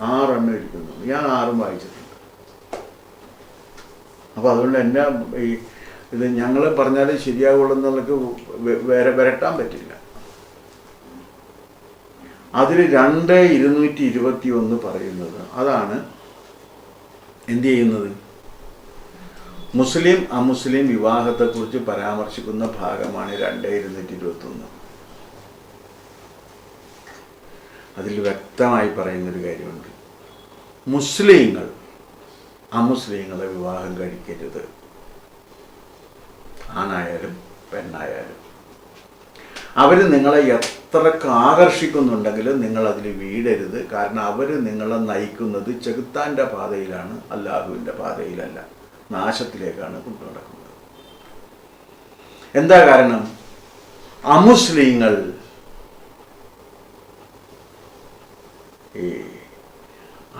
6 എണ്ണം ഇരിക്കുന്നു. ഞാൻ 6ഉം വായിച്ചിട്ടുണ്ട്. അപ്പോൾ അതുകൊണ്ട് എന്നെ ഇത് ഞങ്ങൾ പറഞ്ഞാൽ ശരിയാകുള്ളൂ എന്നുള്ളക്ക് വരട്ടാൻ പറ്റില്ല. അതിൽ 2:221 പറയുന്നത് അതാണ് എന്ത് ചെയ്യുന്നത്, മുസ്ലിം അമുസ്ലിം വിവാഹത്തെക്കുറിച്ച് പരാമർശിക്കുന്ന ഭാഗമാണ് 2:221. അതിൽ വ്യക്തമായി പറയുന്നൊരു കാര്യമുണ്ട്, മുസ്ലിങ്ങൾ അമുസ്ലിങ്ങളെ വിവാഹം കഴിക്കരുത്, ആണായാലും പെണ്ണായാലും. അവർ നിങ്ങളെ എത്രക്ക് ആകർഷിക്കുന്നുണ്ടെങ്കിലും നിങ്ങൾ അതിൽ വീഴരുത്. കാരണം അവർ നിങ്ങളെ നയിക്കുന്നത് ചെകുത്താൻ്റെ പാതയിലാണ്, അല്ലാഹുവിൻ്റെ പാതയിലല്ല, നാശത്തിലേക്കാണ് കൊണ്ടു നടക്കുന്നത്. എന്താ കാരണം? അമുസ്ലിങ്ങൾ ഈ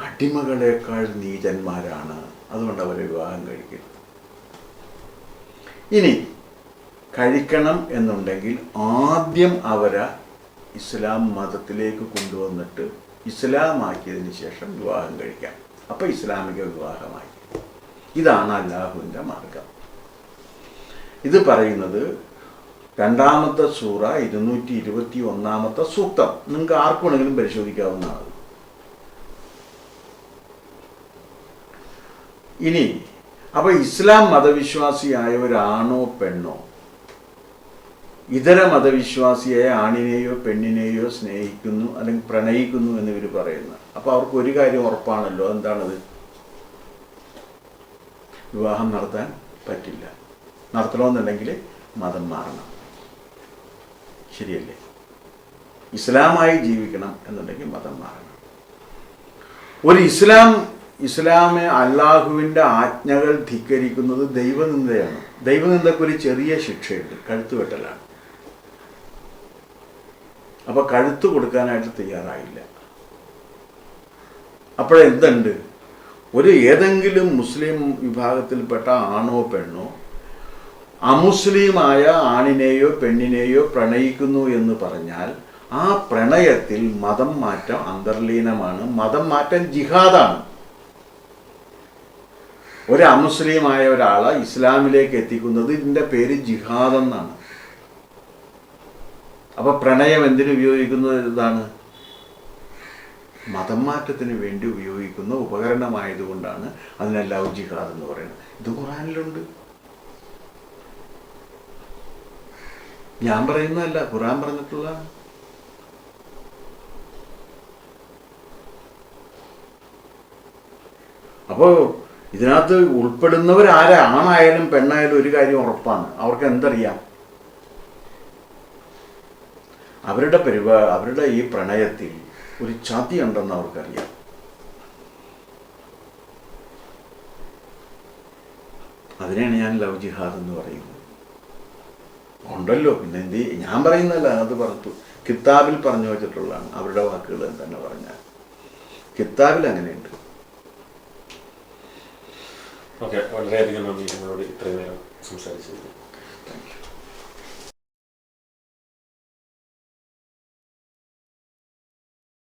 അടിമകളെക്കാൾ നീചന്മാരാണ്, അതുകൊണ്ട് അവരെ വിവാഹം കഴിക്കരുത്. ഇനി കഴിക്കണം എന്നുണ്ടെങ്കിൽ ആദ്യം അവരെ ഇസ്ലാം മതത്തിലേക്ക് കൊണ്ടുവന്നിട്ട് ഇസ്ലാമാക്കിയതിന് ശേഷം വിവാഹം കഴിക്കാം. അപ്പോൾ ഇസ്ലാമിക വിവാഹമായി. ഇതാണ് അല്ലാഹുവിൻ്റെ മാർഗം. ഇത് പറയുന്നത് 2-ാമത്തെ സൂറ 221-ാമത്തെ സൂക്തം. നിങ്ങൾക്ക് ആർക്കു വേണമെങ്കിലും പരിശോധിക്കാവുന്നതാണ്. ഇനി അപ്പോൾ ഇസ്ലാം മതവിശ്വാസിയായ ഒരാണോ പെണ്ണോ ഇതര മതവിശ്വാസിയായ ആണിനെയോ പെണ്ണിനെയോ സ്നേഹിക്കുന്നു അല്ലെങ്കിൽ പ്രണയിക്കുന്നു എന്ന് ഇവർ പറയുന്നു. അപ്പോൾ അവർക്ക് ഒരു കാര്യം ഉറപ്പാണല്ലോ, എന്താണത്? വിവാഹം നടത്താൻ പറ്റില്ല. നടത്തണമെന്നുണ്ടെങ്കിൽ മതം മാറണം. ശരിയല്ലേ? ഇസ്ലാമായി ജീവിക്കണം എന്നുണ്ടെങ്കിൽ മതം മാറണം. ഒരു ഇസ്ലാമെ അല്ലാഹുവിൻ്റെ ആജ്ഞകൾ ധിക്കരിക്കുന്നത് ദൈവനിന്ദയാണ്. ദൈവനിന്ദക്കൊരു ചെറിയ ശിക്ഷയുണ്ട്, കഴുത്തുവെട്ടലാണ്. അപ്പോൾ കഴുത്ത് കൊടുക്കാനായിട്ട് തയ്യാറായില്ല. അപ്പോഴെന്തുണ്ട്? ഏതെങ്കിലും മുസ്ലിം വിഭാഗത്തിൽപ്പെട്ട ആണോ പെണ്ണോ അമുസ്ലിമായ ആണിനെയോ പെണ്ണിനെയോ പ്രണയിക്കുന്നു എന്ന് പറഞ്ഞാൽ ആ പ്രണയത്തിൽ മതം മാറ്റം അന്തർലീനമാണ്. മതം മാറ്റം ജിഹാദാണ്. ഒരു അമുസ്ലിമായ ഒരാളെ ഇസ്ലാമിലേക്ക് എത്തിക്കുന്നത് ഇതിൻ്റെ പേര് ജിഹാദ് എന്നാണ്. അപ്പൊ പ്രണയം എന്തിനു ഉപയോഗിക്കുന്നത്? ഇതാണ് മതം മാറ്റത്തിന് വേണ്ടി ഉപയോഗിക്കുന്ന ഉപകരണമായതുകൊണ്ടാണ് അതിനെ ലവ് ജിഹാദ് എന്ന് പറയുന്നത്. ഇത് ഖുറാനിലുണ്ട്. ഞാൻ പറയുന്നതല്ല, ഖുറാൻ പറഞ്ഞിട്ടുള്ള. അപ്പോ ഇതിനകത്ത് ഉൾപ്പെടുന്നവരാരെ, ആണായാലും പെണ്ണായാലും ഒരു കാര്യം ഉറപ്പാണ്, അവർക്ക് എന്തറിയാം? അവരുടെ ഈ പ്രണയത്തിൽ ഒരു ചതി ഉണ്ടെന്ന് അവർക്കറിയാം. അതിനെയാണ് ഞാൻ ലവ് ജിഹാദ് എന്ന് പറയുന്നത്. ഉണ്ടല്ലോ, പിന്നെ എന്ത്? ഞാൻ പറയുന്നതല്ല, അത് പറഞ്ഞു കിതാബിൽ പറഞ്ഞു വെച്ചിട്ടുള്ളതാണ്. അവരുടെ വാക്കുകൾ തന്നെ പറഞ്ഞാൽ കിതാബിൽ അങ്ങനെയുണ്ട്. ഓക്കെ, വളരെയധികം നന്ദി നിങ്ങളോട് ഇത്രയും നേരം സംസാരിച്ചത്. Thank you.